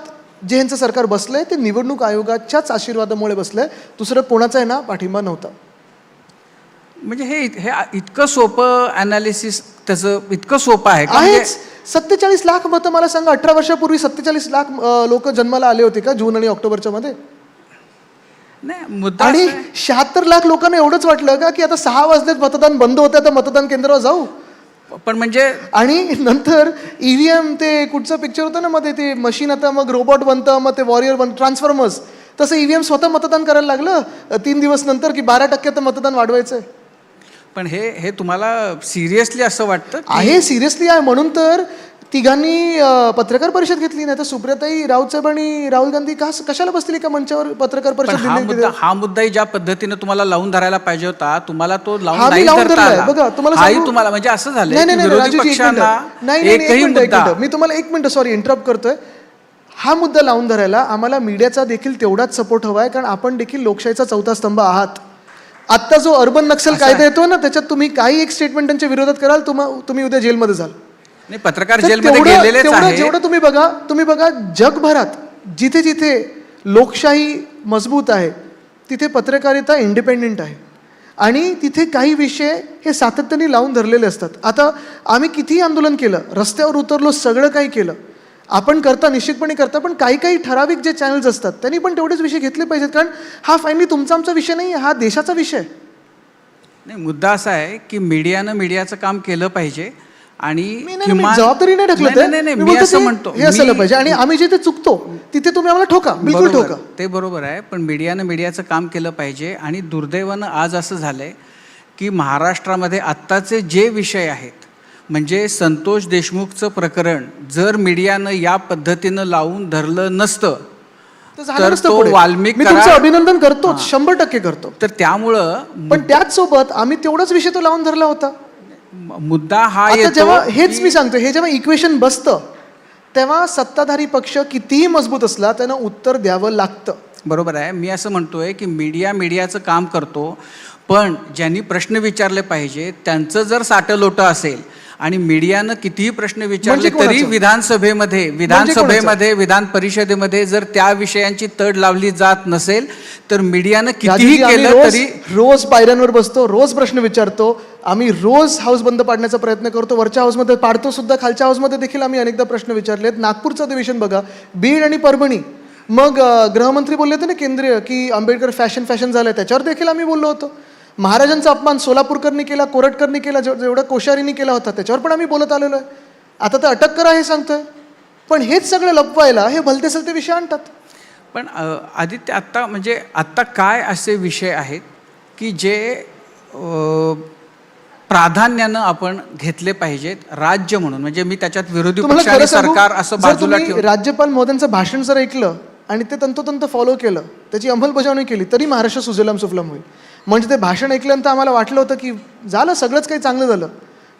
जे ह्यांचं सरकार बसलंय ते निवडणूक आयोगाच्याच आशीर्वादामुळे बसलंय. दुसरं कोणाचा आहे ना पाठिंबा नव्हता. म्हणजे हे इतकं सोपं ॲनालिसिस त्याचं इतकं सोपं आहे का? म्हणजे आहेच. 47 लाख मतं, मला सांगा, 18 वर्षापूर्वी 47 लाख लोक जन्माला आले होते का जून आणि ऑक्टोबरच्या मध्ये? नाही, मुद्दा आणि असा आहे. 76 लाख लोकांना एवढंच वाटलं का की आता 6 वाजलेत, मतदान बंद होतं, आता मतदान केंद्रावर जाऊ. पण म्हणजे आणि नंतर EVM, ते कुठचं पिक्चर होतं ना मध्ये, ते मशीन आता मग रोबोट बनतं, मग ते वॉरियर बनतं, ट्रान्सफॉर्मर्स, तसं EVM स्वतः मतदान करायला लागलं 3 दिवस नंतर की 12% तर मतदान वाढवायचंय. पण हे तुम्हाला सिरियसली असं वाटतं की- आहे, सिरियसली आहे. म्हणून तर तिघांनी पत्रकार परिषद घेतली. नाही तर सुप्रियाताई, राऊत साहेब आणि राहुल गांधी कशाला बसतील का मंचावर पत्रकार पण परिषद? हा मुद्दाही ज्या पद्धतीने तुम्हाला लावून धरायला पाहिजे होता, तुम्हाला तो हा लावून मी नाही लावून धरता धरलाय. आला. बघा, तुम्हाला हाही सांगू- तुम्हाला म्हणजे असं झालं नाही की नाही विरोधी राजूजी, एक पक्षांना मिनिटं. नाही, एकही मुद्दा मी तुम्हाला 1 मिनिट, सॉरी इंटरप्ट करतोय. हा मुद्दा लावून धरायला आम्हाला मीडियाचा देखील तेवढाच सपोर्ट हवा आहे, कारण आपण देखील लोकशाहीचा चौथा स्तंभ आहात. आत्ता जो अर्बन नक्सल कायदा येतो ना, त्याच्यात तुम्ही काही एक स्टेटमेंट त्यांच्या विरोधात कराल, तुम्ही उद्या जेलमध्ये जाल. नाही, पत्रकार तर जेलमध्ये गेलेलेच तेवढं आहे. जेवढं तुम्ही बघा जगभरात जिथे जिथे लोकशाही मजबूत आहे तिथे पत्रकारिता इंडिपेंडेंट आहे आणि तिथे काही विषय हे सातत्याने लावून धरलेले असतात. आता आम्ही कितीही आंदोलन केलं, रस्त्यावर उतरलो, सगळं काही केलं, आपण करता, निश्चितपणे करता, पण काही ठराविक जे चॅनल्स असतात त्यांनी पण तेवढेच विषय घेतले पाहिजेत, कारण हा फायनली तुमचा आमचा विषय नाही, हा देशाचा विषय आहे. नाही, मुद्दा असा आहे की मीडियानं मीडियाचं काम केलं पाहिजे आणि मी जबाबदारी नाही ढकलत आहे. नाही, मी मी बोलतो असं ते म्हणतो हे असायला पाहिजे आणि आम्ही जिथे चुकतो तिथे तुम्ही आम्हाला ठोका, बिलकुल बरोबर, ठोका. ते बरोबर आहे. पण मीडियानं मीडियाचं काम केलं पाहिजे आणि दुर्दैवानं आज असं झालंय की महाराष्ट्रामध्ये आत्ताचे जे विषय आहेत, म्हणजे संतोष देशमुखचं प्रकरण जर मीडियानं या पद्धतीनं लावून धरलं नसतं तर नसतं तो पुढे. वाल्मिक मी तुमचं कराड- अभिनंदन करतो, 100% करतो. तर त्यामुळं पण त्याच सोबत आम्ही तेवढाच विषय तो लावून धरला होता. मुद्दा हा आता येतो जेव्हा हेच की- मी सांगतो, हे जेव्हा इक्वेशन बसतं तेव्हा सत्ताधारी पक्ष कितीही मजबूत असला त्यांना उत्तर द्यावं लागतं. बरोबर आहे. मी असं म्हणतोय की मीडियाचं काम करतो, पण ज्यांनी प्रश्न विचारले पाहिजे त्यांचं जर साठं लोटं असेल आणि मीडियानं कितीही प्रश्न विचारले म्हणजे कोणाचं? तरी विधानसभेमध्ये विधान परिषदेमध्ये जर त्या विषयांची तड लावली जात नसेल तर मीडियानं कितीही राजूजी, आम्ही केलं तरी रोज पायऱ्यांवर बसतो, रोज प्रश्न विचारतो, आम्ही रोज हाऊस बंद पाडण्याचा प्रयत्न करतो, वरच्या हाऊसमध्ये पाडतो सुद्धा, खालच्या हाऊसमध्ये देखील आम्ही अनेकदा प्रश्न विचारलेत. नागपूरचं अधिवेशन बघा, बीड आणि परभणी, मग गृहमंत्री बोलले होते ना केंद्रीय की आंबेडकर फॅशन झालं, त्याच्यावर देखील आम्ही बोललो होतो. महाराजांचा अपमान सोलापूरकरनी केला, कोरटकरनी केला, जेवढा कोश्यारींनी केला होता त्याच्यावर पण आम्ही बोलत आलेलो आहे. आता तर अटक करा हे सांगतोय, पण हेच सगळं लपवायला हे भलते सलते विषय आणतात. पण आदित्य, आत्ता काय असे विषय आहेत की जे प्राधान्यानं आपण घेतले पाहिजेत राज्य म्हणून? म्हणजे मी त्याच्यात विरोधी तुम्हाला पक्ष आणि खरं सांगू, सरकार असं जर बाजूला तुम्ही ठेवून राज्यपाल महोदयांचं भाषण जर ऐकलं आणि ते तंतोतंत फॉलो केलं, त्याची अंमलबजावणी केली, तरी महाराष्ट्र सुजलाम सुफलाम होईल. म्हणजे ते भाषण ऐकल्यानंतर आम्हाला वाटलं होतं की झालं सगळंच काही चांगलं झालं,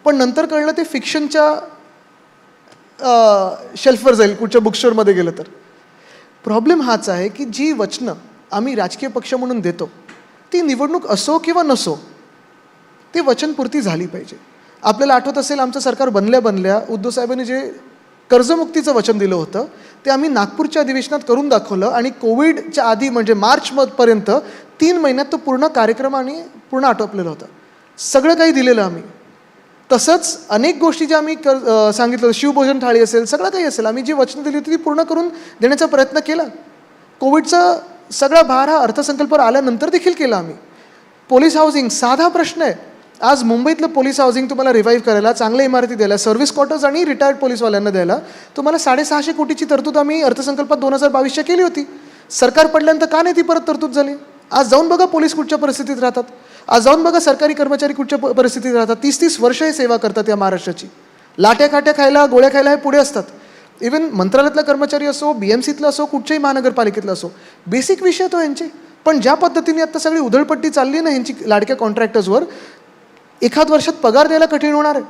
पण नंतर कळलं ते फिक्शनच्या शेल्फवर जाईल, कुठच्या बुकस्टोअरमध्ये गेलं तर. प्रॉब्लेम हाच आहे की जी वचनं आम्ही राजकीय पक्ष म्हणून देतो ती निवडणूक असो किंवा नसो ती वचनपूर्ती झाली पाहिजे. आपल्याला आठवत असेल आमचं सरकार बनल्या उद्धव साहेबांनी जे कर्जमुक्तीचं वचन दिलं होतं ते आम्ही नागपूरच्या अधिवेशनात करून दाखवलं आणि कोविडच्या आधी म्हणजे मार्चपर्यंत 3 महिन्यात तो पूर्ण कार्यक्रम आणि पूर्ण आटोपलेला होता. सगळं काही दिलेलं आम्ही. तसंच अनेक गोष्टी ज्या आम्ही सांगितलं, शिवभोजन थाळी असेल, सगळं काही असेल, आम्ही जी वचनं दिली होती ती पूर्ण करून देण्याचा प्रयत्न केला. कोविडचा सगळा भार हा अर्थसंकल्पावर आल्यानंतर देखील केला आम्ही. पोलीस हाऊसिंग साधा प्रश्न आहे. आज मुंबईतलं पोलीस हाऊसिंग तुम्हाला रिवाईव्ह करायला, चांगल्या इमारती द्यायला, सर्व्हिस क्वार्टर्स आणि रिटायर्ड पोलीसवाल्यांना द्यायला तुम्हाला 650 कोटीची तरतूद आम्ही अर्थसंकल्पात 2022च्या केली होती. सरकार पडल्यानंतर का नाही ती परत तरतूद झाली? आज जाऊन बघा पोलीस कुठच्या परिस्थितीत राहतात. आज जाऊन बघा सरकारी कर्मचारी कुठच्या परिस्थितीत राहतात. 30-30 वर्ष हे सेवा करतात या महाराष्ट्राची. लाट्या काट्या खायला, गोळ्या खायला हे पुढे असतात. इवन मंत्रालयातला कर्मचारी असो, BMCतला असो, कुठच्याही महानगरपालिकेतला असो, बेसिक विषय तो यांचे. पण ज्या पद्धतीने आता सगळी उधळपट्टी चालली ना यांची लाडक्या कॉन्ट्रॅक्टर्सवर, एखाद वर्षात पगार द्यायला कठीण होणार आहे.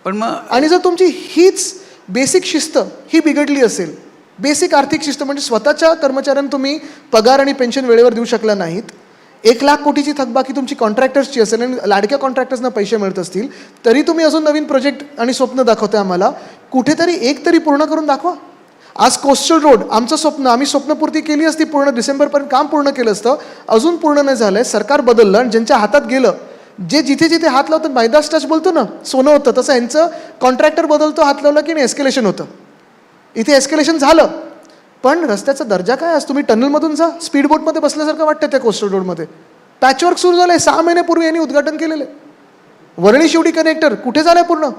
पण मग आणि जर तुमची हीच बेसिक शिस्त ही बिघडली असेल, बेसिक आर्थिक शिस्त म्हणजे स्वतःच्या कर्मचाऱ्यांना तुम्ही पगार आणि पेन्शन वेळेवर देऊ शकला नाहीत, 1 लाख कोटीची थकबाकी तुमची कॉन्ट्रॅक्टर्सची असेल आणि लाडक्या कॉन्ट्रॅक्टर्सना पैसे मिळत असतील, तरी तुम्ही अजून नवीन प्रोजेक्ट आणि स्वप्न दाखवताय आम्हाला. कुठेतरी एक तरी पूर्ण करून दाखवा. आज कोस्टल रोड आमचं स्वप्न, आम्ही स्वप्नपूर्ती केली असती, पूर्ण डिसेंबरपर्यंत काम पूर्ण केलं असतं, अजून पूर्ण नाही झालं आहे. सरकार बदललं आणि ज्यांच्या हातात गेलं, जे जिथे जिथे हात लावतात, मैदास टच बोलतो ना, सोनं होतं, तसं यांचं कॉन्ट्रॅक्टर बदलतो, हात लावला की नाही एस्केलेशन होतं. इथे एस्केलेशन झालं, पण रस्त्याचा दर्जा काय? आज तुम्ही टनलमधून जा, स्पीड बोटमध्ये बसल्यासारखं वाटतं त्या कोस्टल रोडमध्ये. पॅचवर्क सुरू झालं आहे, 6 महिन्यापूर्वी यांनी उद्घाटन केलेलं आहे. वरळी शिवडी कनेक्टर कुठे झालं आहे पूर्ण?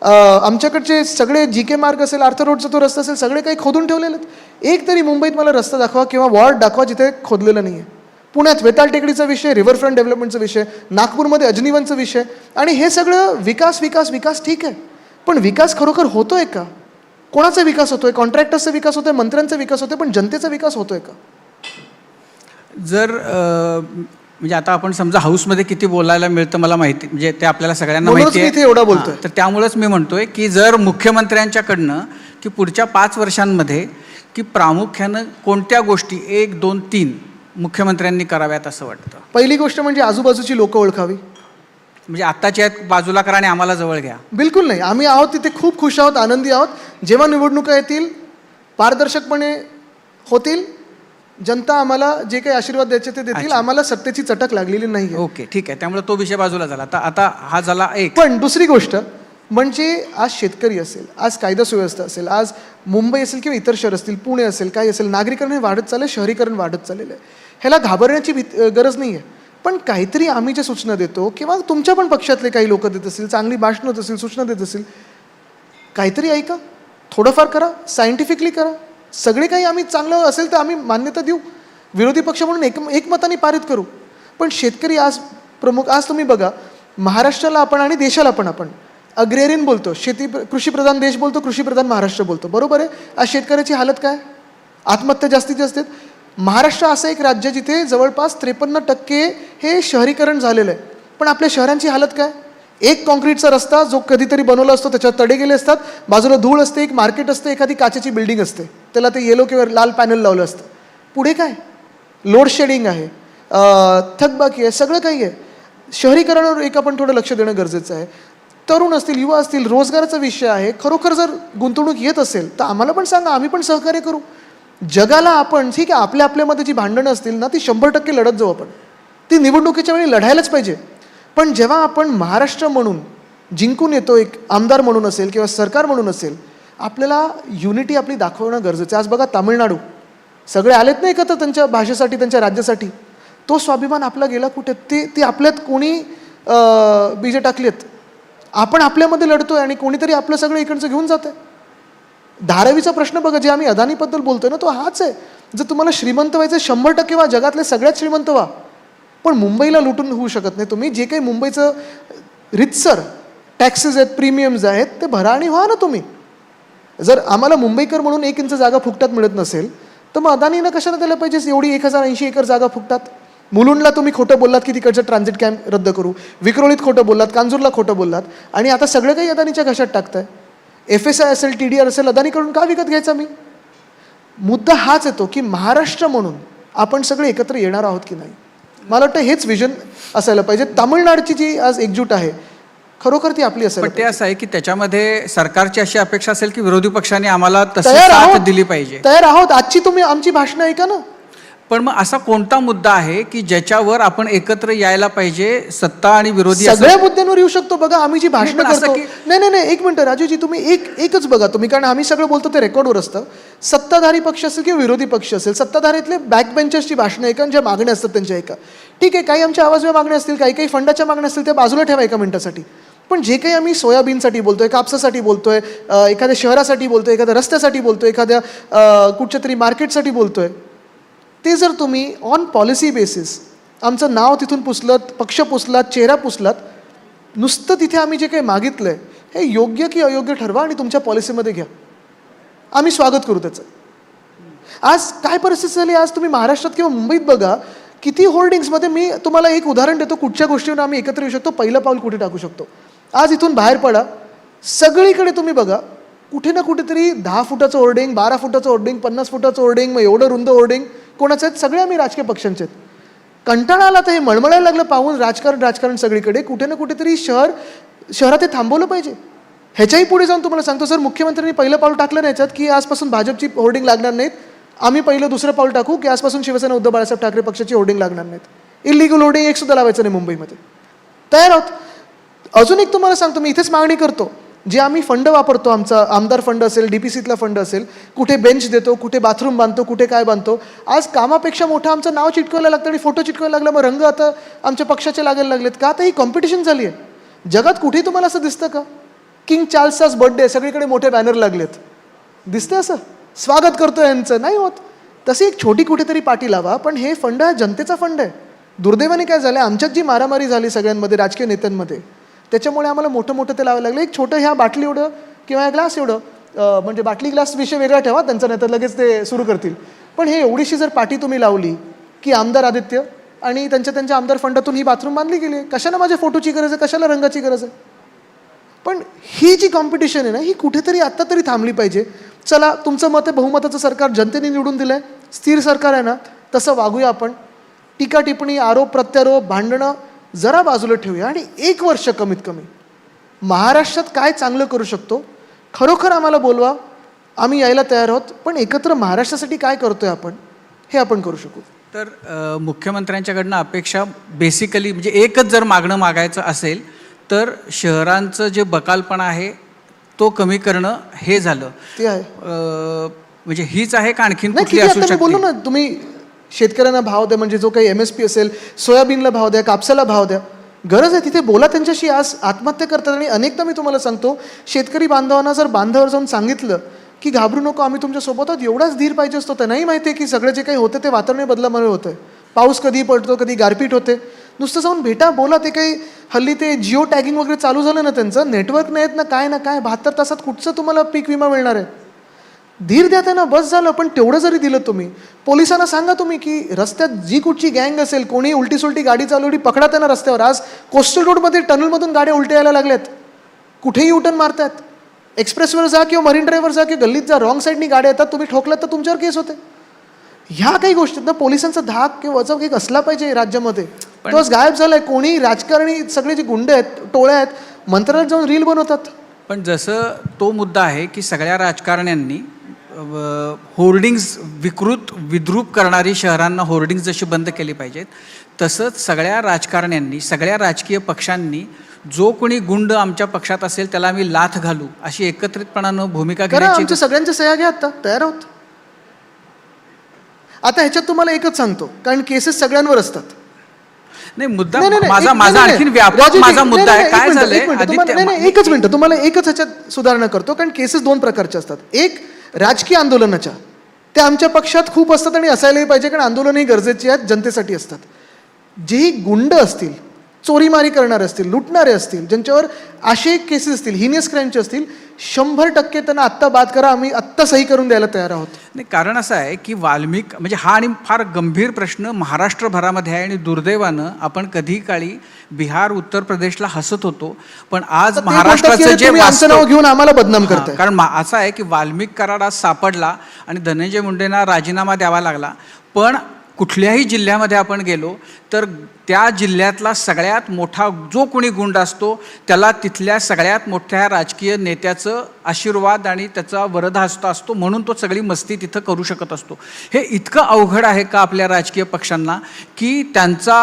आमच्याकडचे सगळे GK मार्ग असेल, आर्थर रोडचा तो रस्ता असेल, सगळे काही खोदून ठेवलेले आहेत. एक तरी मुंबईत मला रस्ता दाखवा किंवा वॉर्ड दाखवा जिथे खोदलेला नाही आहे. पुण्यात वेताळ टेकडीचा विषय, रिव्हरफ्रंट डेव्हलपमेंटचा विषय, नागपूरमध्ये अजनीवनचा विषय, आणि हे सगळं विकास विकास विकास ठीक आहे, पण विकास खरोखर होतोय का? कोणाचा विकास होतोय? कॉन्ट्रॅक्टर्सचा विकास होतोय, मंत्र्यांचा विकास होतोय, पण जनतेचा विकास होतोय का? जर म्हणजे आता आपण समजा हाऊसमध्ये किती बोलायला मिळतं मला माहिती, म्हणजे ते आपल्याला सगळ्यांना माहिती आहे. इथे एवढा बोलतोय. तर त्यामुळेच मी म्हणतोय की जर मुख्यमंत्र्यांच्याकडनं की पुढच्या 5 वर्षांमध्ये की प्रामुख्यानं कोणत्या गोष्टी 1, 2, 3 मुख्यमंत्र्यांनी कराव्यात असं वाटतं? पहिली गोष्ट म्हणजे आजूबाजूची लोकं ओळखावी. म्हणजे आत्ताची आहेत बाजूला करा आणि आम्हाला जवळ घ्या? बिलकुल नाही. आम्ही आहोत तिथे खूप खुश आहोत, आनंदी आहोत. जेव्हा निवडणुका येतील पारदर्शकपणे होतील, जनता आम्हाला जे काही आशीर्वाद द्यायचे ते देतील. आम्हाला सत्तेची चटक लागलेली नाही. ओके, ठीक आहे. त्यामुळे तो विषय बाजूला झाला. आता हा झाला एक. पण दुसरी गोष्ट म्हणजे आज शेतकरी असेल, आज कायदा सुव्यवस्था असेल, आज मुंबई असेल किंवा इतर शहर असतील, पुणे असेल, काही असेल, नागरीकरण हे वाढत चाललं आहे, शहरीकरण वाढत चाललेलं आहे. ह्याला घाबरण्याची गरज नाही आहे. पण काहीतरी आम्ही जे सूचना देतो किंवा तुमच्या पण पक्षातले काही लोक देत असतील, चांगली भाषणं देत असतील, सूचना देत असतील, काहीतरी ऐका, थोडंफार करा, सायंटिफिकली करा. सगळे काही आम्ही चांगलं असेल तर आम्ही मान्यता देऊ, विरोधी पक्ष म्हणून एकमताने पारित करू. पण शेतकरी आज प्रमुख. आज तुम्ही बघा, महाराष्ट्राला आपण आणि देशाला पण आपण अग्रेरियन बोलतो, कृषीप्रधान देश बोलतो, कृषीप्रधान महाराष्ट्र बोलतो, बरोबर आहे. आज शेतकऱ्याची हालत काय? आत्महत्या जास्तीत जास्त आहेत. महाराष्ट्र असं एक राज्य जिथे जवळपास 53% हे शहरीकरण झालेलं आहे, पण आपल्या शहरांची हालत काय? एक कॉन्क्रीटचा रस्ता जो कधीतरी बनवला असतो, त्याच्यावर तडे गेले असतात, बाजूला धूळ असते, एक मार्केट असते, एखादी काचेची बिल्डिंग असते, त्याला ते येलो किंवा लाल पॅनल लावलं असतं. पुढे काय? लोड शेडिंग आहे, थकबाकी आहे, सगळं काही आहे. शहरीकरणावर एक आपण थोडं लक्ष देणं गरजेचं आहे. तरुण असतील, युवा असतील, रोजगाराचा विषय आहे. खरोखर जर गुंतवणूक येत असेल तर आम्हाला पण सांगा, आम्ही पण सहकार्य करू. जगाला आपण ठीक आहे, आपल्यामध्ये जी भांडणं असतील ना ती 100% लढत जाऊ आपण. ती निवडणुकीच्या वेळी लढायलाच पाहिजे. पण जेव्हा आपण महाराष्ट्र म्हणून जिंकून येतो, एक आमदार म्हणून असेल किंवा सरकार म्हणून असेल, आपल्याला युनिटी आपली दाखवणं गरजेचं आहे. आज बघा तामिळनाडू, सगळे आलेत नाही एकत्र त्यांच्या भाषेसाठी, त्यांच्या राज्यासाठी. तो स्वाभिमान आपला गेला कुठे? ते आपल्यात कोणी बीजे टाकलेत. आपण आपल्यामध्ये लढतोय आणि कोणीतरी आपलं सगळं इकडचं घेऊन जात आहे. धारावीचा प्रश्न बघा, जे आम्ही अदानीबद्दल बोलतोय ना, तो हाच आहे. जर तुम्हाला श्रीमंत व्हायचं 100% व्हा, जगातले सगळ्यात श्रीमंत व्हा, पण मुंबईला लुटून होऊ शकत नाही तुम्ही. जे काही मुंबईचं रितसर टॅक्सेस आहेत, प्रीमियम्स आहेत, ते भरा आणि व्हा ना तुम्ही. जर आम्हाला मुंबईकर म्हणून 1 इंच जागा फुकटात मिळत नसेल तर मग अदानीनं कशाला द्यायला पाहिजे एवढी 1080 एकर जागा फुकटात? मुलुंडला तुम्ही खोटं बोललात की तिकडचं ट्रान्झिट कॅम्प रद्द करू, विक्रोळीत खोटं बोललात, कांजूरला खोटं बोललात, आणि आता सगळं काही अदानीच्या घशात टाकताय. FSI असेल, TDR असेल, अदानीकडून का विकत घ्यायचा मी? मुद्दा हाच येतो की महाराष्ट्र म्हणून आपण सगळे एकत्र येणार आहोत की नाही. मला वाटतं हेच विजन असायला पाहिजे. तामिळनाडूची जी आज एकजूट आहे, खरोखर ती आपली असेल. पण ते असं आहे की त्याच्यामध्ये सरकारची अशी अपेक्षा असेल की विरोधी पक्षांनी आम्हाला तशी तयार साथ आहोत, दिली पाहिजे. तयार आहोत. आजची तुम्ही आमची भाषणं ऐका ना. पण मग असा कोणता मुद्दा आहे की ज्याच्यावर आपण एकत्र यायला पाहिजे, सत्ता आणि विरोधी असं? सगळ्या मुद्द्यांवर येऊ शकतो. बघा, आम्ही जी भाषणं पण असं करतो, की- नाही, एक मिनिटं राजूजी, तुम्ही एकच बघा तुम्ही, कारण आम्ही सगळं बोलतो ते रेकॉर्डवर असतं. सत्ताधारी पक्ष असेल किंवा विरोधी पक्ष असेल, सत्ताधारीतले बॅक बेंचर्सची भाषणं ऐका, ज्या मागण्या असतात त्यांच्या ऐका. ठीक आहे, काही आमच्या आवाजव्या मागण्या असतील, काही फंडाच्या मागण्या असतील, त्या बाजूला ठेवा एका मिनिटासाठी. पण जे काही आम्ही सोयाबीनसाठी बोलतोय, कापसासाठी बोलतोय, एखाद्या शहरासाठी बोलतोय, एखाद्या रस्त्यासाठी बोलतोय, एखाद्या कुठच्या तरी मार्केटसाठी बोलतोय, ते जर तुम्ही ऑन पॉलिसी बेसिस आमचं नाव तिथून पुसलत, पक्ष पुसलात, चेहरा पुसलात, नुसतं तिथे आम्ही जे काही मागितलं आहे हे योग्य की अयोग्य ठरवा आणि तुमच्या पॉलिसीमध्ये घ्या. आम्ही स्वागत करू त्याचं. आज काय परिस्थिती झाली, आज तुम्ही महाराष्ट्रात किंवा मुंबईत बघा, किती होर्डिंग्समध्ये, मी तुम्हाला एक उदाहरण देतो कुठच्या गोष्टीवर आम्ही एकत्र येऊ शकतो, पहिलं पाऊल कुठे टाकू शकतो. आज इथून बाहेर पडा, सगळीकडे तुम्ही बघा, कुठे ना कुठेतरी 10 फुटाचं होर्डिंग, 12 फुटाचं होर्डिंग, 50 फुटाचं होर्डिंग, मग एवढं रुंद होर्डिंग कोणाचं आहेत? सगळे आम्ही राजकीय पक्षांचे आहेत. कंटाळा आला तर हे मळमळायला लागलं पाहून राजकारण सगळीकडे. कुठे ना कुठेतरी शहरात हे थांबवलं पाहिजे. ह्याच्याही पुढे जाऊन तुम्हाला सांगतो, सर, मुख्यमंत्र्यांनी पहिलं पाऊल टाकलं नाही याच्यात की आजपासून भाजपची होर्डिंग लागणार नाहीत. आम्ही पहिलं दुसरं पाऊल टाकू की आजपासून शिवसेना उद्धव बाळासाहेब ठाकरे पक्षाची होर्डिंग लागणार नाहीत. इलिगल होर्डिंग एक सुद्धा लावायचं नाही मुंबईमध्ये. तयार आहोत. अजून एक तुम्हाला सांगतो, मी इथेच मागणी करतो, जे आम्ही फंड वापरतो, आमचा आमदार फंड असेल, DPCतला फंड असेल, कुठे बेंच देतो, कुठे बाथरूम बांधतो, कुठे काय बांधतो, आज कामापेक्षा मोठं आमचं नाव चिटकवायला लागतं आणि फोटो चिटकवायला लागला, मग रंग आता आमच्या पक्षाचे लागायला लागलेत का? आता ही कॉम्पिटिशन झाली आहे. जगात कुठेही तुम्हाला असं दिसतं का? किंग चार्ल्सचाच बर्थडे, सगळीकडे मोठे बॅनर लागलेत, दिसतं असं? स्वागत करतो यांचं? नाही होत. तशी एक छोटी कुठेतरी पाठी लावा. पण हे फंड हा जनतेचा फंड आहे. दुर्दैवाने काय झालं, आमच्यात जी मारामारी झाली सगळ्यांमध्ये, राजकीय नेत्यांमध्ये, त्याच्यामुळे आम्हाला मोठं ते लावायला लागलं. एक छोटं ह्या बाटली एवढं किंवा ह्या ग्लास एवढं, म्हणजे बाटली ग्लास विषय वेगळा ठेवा त्यांचा, नाही तर लगेच ते सुरू करतील. पण हे एवढीशी जर पाठी तुम्ही लावली की आमदार आदित्य आणि त्यांच्या आमदार फंडातून ही बाथरूम बांधली गेली आहे, कशाला माझ्या फोटोची गरज आहे, कशाला रंगाची गरज आहे? पण ही जी कॉम्पिटिशन आहे ना, ही कुठेतरी आत्ता तरी थांबली पाहिजे. चला, तुमचं मत आहे बहुमताचं सरकार जनतेने निवडून दिलं आहे, स्थिर सरकार आहे ना, तसं वागूया आपण. टीका टिप्पणी, आरोप प्रत्यारोप, भांडणं जरा बाजूला ठेवूया आणि 1 वर्ष कमीत कमी महाराष्ट्रात काय चांगलं करू शकतो खरोखर आम्हाला बोलवा. आम्ही यायला तयार आहोत. पण एकत्र महाराष्ट्रासाठी काय करतोय आपण, हे आपण करू शकू. तर मुख्यमंत्र्यांच्याकडनं अपेक्षा बेसिकली म्हणजे एकच जर मागणं मागायचं असेल तर शहरांचं जे बकालपणा आहे तो कमी करणं हे झालं. ते आहे म्हणजे हीच आहे का आणखीन नाही? कुठली ठीक आहे, असू आता मी बोललो शकते? ना, तुम्ही शेतकऱ्यांना भाव द्या, म्हणजे जो काही MSP असेल, सोयाबीनला भाव द्या, कापसाला भाव द्या. गरज आहे तिथे बोला त्यांच्याशी. आज आत्महत्या करतात आणि अनेकदा मी तुम्हाला सांगतो, शेतकरी बांधवांना जर बांधावर जाऊन सांगितलं की घाबरू नको, आम्ही तुमच्या सोबत आहोत, एवढाच धीर पाहिजे असतो. त्यांनाही माहिती आहे की सगळं जे काही होतं ते वातावरण बदलामुळे होतं आहे. पाऊस कधी पडतो, कधी गारपीट होते. नुसतं जाऊन भेटा, बोला. ते काही हल्ली ते जिओ टॅगिंग वगैरे चालू झालं ना, त्यांचं नेटवर्क नाही आहेत ना, काय 72 तासात कुठचं तुम्हाला पीक विमा मिळणार आहे? धीर द्या त्यांना, बस झालं. पण तेवढं जरी दिलं तुम्ही, पोलिसांना सांगा तुम्ही की रस्त्यात जी कुठची गँग असेल, कोणी उलटी सुलटी गाडी चालवली, पकडा त्यांना रस्त्यावर. आज कोस्टल रोडमध्ये टनलमधून गाड्या उलट्या यायला लागल्यात, कुठेही युटर्न मारतात. एक्सप्रेसवर जा किंवा मरीन ड्राईव्हवर जा किंवा गल्लीत जा, रॉंग साईडनी गाड्या येतात, तुम्ही ठोकलात तर तुमच्यावर केस होते. ह्या काही गोष्टीत ना पोलिसांचा धाक किंवा वचक एक असला पाहिजे राज्यामध्ये. तोच गायब झालाय. कोणी राजकारणी, सगळे जे गुंड आहेत, टोळ्या आहेत, मंत्रालयात जाऊन रील बनवतात. पण जसं तो मुद्दा आहे की सगळ्या राजकारण्यांनी होर्डिंग्ज विद्रूप करणारी शहरांना होर्डिंग्ज जशी बंद केली पाहिजेत, तसंच सगळ्या राजकारण्यांनी, सगळ्या राजकीय पक्षांनी जो कोणी गुंड आमच्या पक्षात असेल त्याला आम्ही लाथ घालू अशी एकत्रितपणानं भूमिका करा, घेण्याची आमच्या सगळ्यांच्या सह्या घ्या, आता तयार आहोत. आता ह्याच्यात तुम्हाला एकच सांगतो, कारण केसेस सगळ्यांवर असतात. नाही मुद्दा नाही, नाही, माझा एक- माझा नाही, आणखीन नाही, व्यापक राजूजी, माझा मुद्दा नाही, आहे. नाही, काय एक मिनिट, झालंय एक मिनिट, तुम्हाला- आदित्य, नाही, नाही, एकच मिनिट, तुम्हाला एकच ह्याच्यात सुधारणा करतो, कारण केसेस दोन प्रकारच्या असतात. एक राजकीय आंदोलनाच्या, त्या आमच्या पक्षात खूप असतात आणि असायलाही पाहिजे, कारण आंदोलनही गरजेची आहेत, जनतेसाठी असतात. जेही गुंड असतील, चोरीमारी करणारे असतील, लुटणारे असतील, ज्यांच्यावर असे केसेस असतील, हिनियस क्राईमचे असतील, 100% त्यांना आत्ता बाद करा, आम्ही आत्ता सही करून द्यायला तयार आहोत. नाही कारण असं आहे की वाल्मिक म्हणजे हा आणि फार गंभीर प्रश्न महाराष्ट्रभरामध्ये आहे आणि दुर्दैवानं आपण कधी काळी बिहार उत्तर प्रदेशला हसत होतो, पण आज तर ते बोलतात की महाराष्ट्राचं जे तुम्ही आमचं नाव घेऊन आम्हाला बदनाम हां, करताय. कारण असं आहे की वाल्मिक कराड आज सापडला आणि धनंजय मुंडेंना राजीनामा द्यावा लागला, पण कुठल्याही जिल्ह्यामध्ये आपण गेलो तर त्या जिल्ह्यातला सगळ्यात मोठा जो कोणी गुंड असतो त्याला तिथल्या सगळ्यात मोठ्या राजकीय नेत्याचं आशीर्वाद आणि त्याचा वरदहस्त असतो, म्हणून तो सगळी मस्ती तिथं करू शकत असतो. हे इतकं अवघड आहे का आपल्या राजकीय पक्षांना की त्यांचा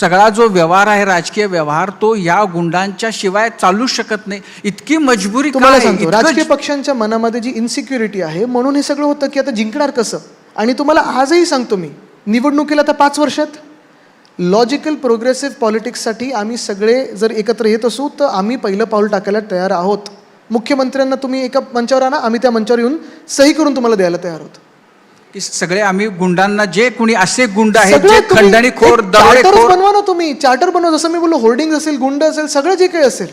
सगळा जो व्यवहार आहे, राजकीय व्यवहार, तो या गुंडांच्या शिवाय चालूच शकत नाही. इतकी मजबुरी तुम्हाला काय? सांगतो, इतकं राजकीय पक्षांच्या मनामध्ये जी इन्सिक्युरिटी आहे, म्हणून हे सगळं होतं की आता जिंकणार कसं. आणि तुम्हाला आजही सांगतो मी, निवडणुकीला आता 5 वर्षात लॉजिकल प्रोग्रेसिव्ह पॉलिटिक्ससाठी आम्ही सगळे जर एकत्र येत असू तर आम्ही पहिलं पाऊल टाकायला तयार आहोत. मुख्यमंत्र्यांना तुम्ही एका मंचावर आणा, आम्ही त्या मंचावर येऊन सही करून तुम्हाला द्यायला तयार आहोत. की सगळे आम्ही गुंडांना, जे कुणी असे गुंड आहेत सगळं जे तुम्ही खंडणीखोर, एक चार्टरच दरोडेखोर, बनवा ना, तुम्ही चार्टर बनवा. जसं मी बोललो, होर्डिंग असेल, गुंड असेल, सगळं जे काही असेल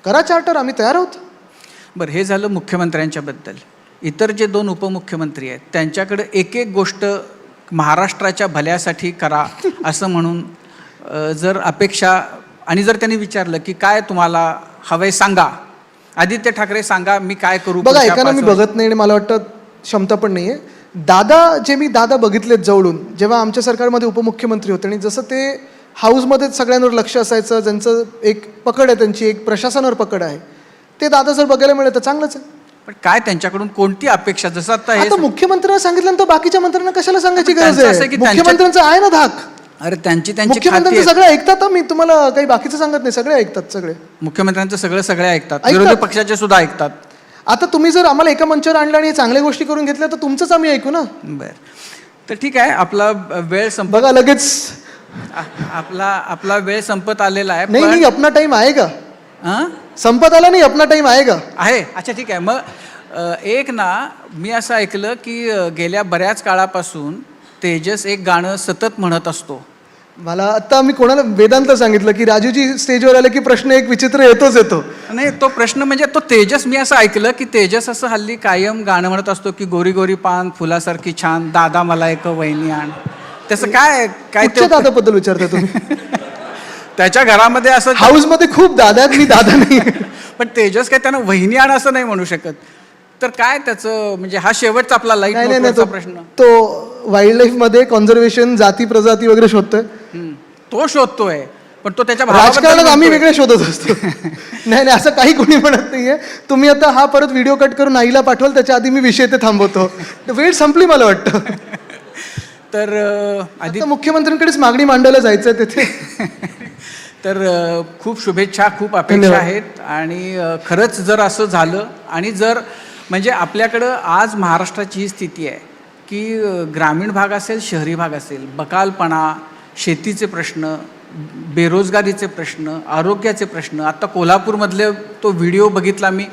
करा चार्टर, आम्ही तयार आहोत. बरं हे झालं मुख्यमंत्र्यांच्या बद्दल. इतर जे 2 उपमुख्यमंत्री आहेत त्यांच्याकडे एक एक गोष्ट महाराष्ट्राच्या भल्यासाठी करा असं म्हणून जर अपेक्षा, आणि जर त्यांनी विचारलं की काय तुम्हाला हवंय सांगा, आदित्य ठाकरे सांगा मी काय करू. बघा, पुढच्या एकानं मी 5 वर्षात. बघत नाही आणि मला वाटतं क्षमता पण नाही आहे. मी दादा बघितलेत जवळून, जेव्हा आमच्या सरकारमध्ये उपमुख्यमंत्री होते, आणि जसं ते हाऊसमध्ये सगळ्यांवर लक्ष असायचं, ज्यांचं एक पकड आहे, त्यांची एक प्रशासनावर पकड आहे, ते दादा जर बघायला मिळेल तर चांगलंच आहे. पण काय त्यांच्याकडून कोणती अपेक्षा, जसं आता हे आता मुख्यमंत्र्यांना सांगितल्यानंतर बाकीच्या मंत्र्यांना कशाला सांगायची पण गरज त्यांचं असं आहे. की त्यांच्या- मुख्यमंत्र्यांचं आहे ना धाक. अरे त्यांची मुख्यमंत्र्यांचं सगळं ऐकतात. मी तुम्हाला काही बाकीचं सांगत नाही, सगळे ऐकतात. सगळे मुख्यमंत्र्यांचं सगळे ऐकतात, ऐकतात. विरोधी पक्षाचे सुद्धा ऐकतात. आता तुम्ही जर आम्हाला एका मंचावर आणलं आणि चांगल्या गोष्टी करून घेतल्या तर तुमचंच आम्ही ऐकू ना. बरं, तर ठीक आहे, आपला वेळ बघा लगेच आपला वेळ संपत आलेला आहे. नाही नाही, अपना टाइम आएगा. हां संपत आला नाही, अपना टाइम आएगा. आहे. अच्छा ठीक आहे. मग एक ना, मी असं ऐकलं की गेल्या बऱ्याच काळापासून तेजस एक गाणं सतत म्हणत असतो. मला आता मी कोणाला वेदांत सांगितलं की राजूजी स्टेजवर आले की प्रश्न एक विचित्र येतो. नाही, तो प्रश्न म्हणजे तो तेजस, मी असं ऐकलं की तेजस असं हल्ली कायम गाणं म्हणत असतो की गोरी गोरी पान फुलासारखी छान, दादा मला एक वहिनी आण. त्याचं काय कुठच्या दादाबद्दल विचारता तुम्ही? त्याच्या घरामध्ये असं हाऊसमध्ये खूप दादा आहेत, मी दादा नाही. पण तेजस काय त्यानं वहिनी आण असं नाही म्हणू शकत. तर काय त्याचं म्हणजे हा शेवटचा आपला नाही लाईट प्रश्न तो वाईल्ड लाईफ मध्ये कॉन्झर्वेशन, जाती प्रजाती वगैरे शोधतोय. तो शोधतोय, पण तो त्याच्या राजकारणात भावाबद्दल आम्ही म्हणतोय. वेगळे शोधत असतो. नाही असं काही कोणी म्हणत नाहीये. तुम्ही आता हा परत व्हिडिओ कट करून आईला पाठवाल, त्याच्या आधी मी विषय ते थांबवतो. वेळ संपली मला वाटतं. तर आधी आता मुख्यमंत्र्यांकडेच मागणी मांडायला जायचं तिथे. तर खूप शुभेच्छा, खूप अपेक्षा धन्यवाद. आहेत. आणि खरंच जर असं झालं, आणि जर म्हणजे आपल्याकडं आज महाराष्ट्राची ही स्थिती आहे की ग्रामीण भाग असेल, शहरी भाग असेल, बकालपणा, शेतीचे प्रश्न, बेरोजगारीचे प्रश्न, आरोग्याचे प्रश्न. आता कोल्हापूरमधले तो व्हिडिओ बघितला मी,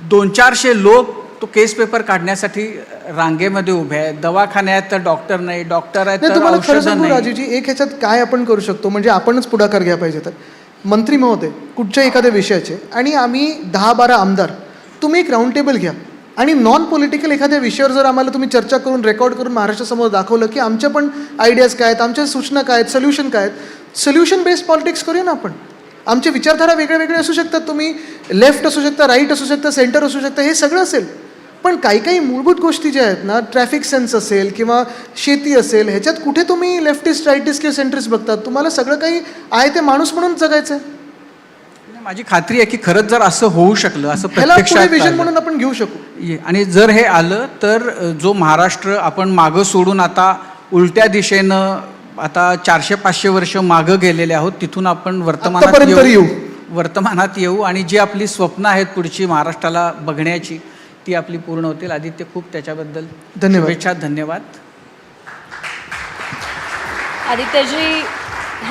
200-400 लोक तो केस पेपर काढण्यासाठी रांगेमध्ये उभे आहेत. दवाखान्यात तर डॉक्टर नाही, डॉक्टर आहेत तर तुम्हाला खरं औषधं सांगू नाही. राजूजी, एक ह्याच्यात काय आपण करू शकतो, म्हणजे आपणच पुढाकार घ्या पाहिजे. तर मंत्री महोदय कुठच्या एखाद्या विषयाचे, आणि आम्ही 10-12 आमदार, तुम्ही एक राऊंड टेबल घ्या आणि नॉन पॉलिटिकल एखाद्या विषयावर जर आम्हाला तुम्ही चर्चा करून रेकॉर्ड करून महाराष्ट्रासमोर दाखवलं की आमच्या पण आयडियाज काय आहेत, आमच्या सूचना काय आहेत, सोल्युशन काय आहेत, सोल्युशन बेस्ड पॉलिटिक्स करूया ना आपण. आमचे विचारधारा वेगळे वेगळे असू शकतात. तुम्ही लेफ्ट असू शकता, राईट असू शकता, सेंटर असू शकता, हे सगळं असेल. पण काही मूलभूत गोष्टी ज्या आहेत ना, ट्रॅफिक सेन्स असेल किंवा शेती असेल, ह्याच्यात कुठे तुम्ही लेफ्टिस्ट, राईटिस्ट किंवा सेंट्रिस्ट बघतात? तुम्हाला सगळं काही आहे ते माणूस म्हणून जगायचं आहे. माझी खात्री आहे की खरंच जर असं होऊ शकलं, असं ह्याला पुढे प्रत्यक्षात विजन आलं, म्हणून आपण घेऊ शकू. आणि जर हे आलं तर जो महाराष्ट्र आपण मागं सोडून आता उलट्या दिशेनं आता 400-500 वर्ष मागं गेलेले आहोत, तिथून आपण वर्तमानात आत्तापर्यंत येऊ. वर्तमानात येऊ आणि जी आपली स्वप्न आहेत पुढची महाराष्ट्राला बघण्याची ती आपली पूर्ण होतील. आदित्य, खूप त्याच्याबद्दल धन्यवाद. शुभेच्छा. धन्यवाद. आदित्यजी,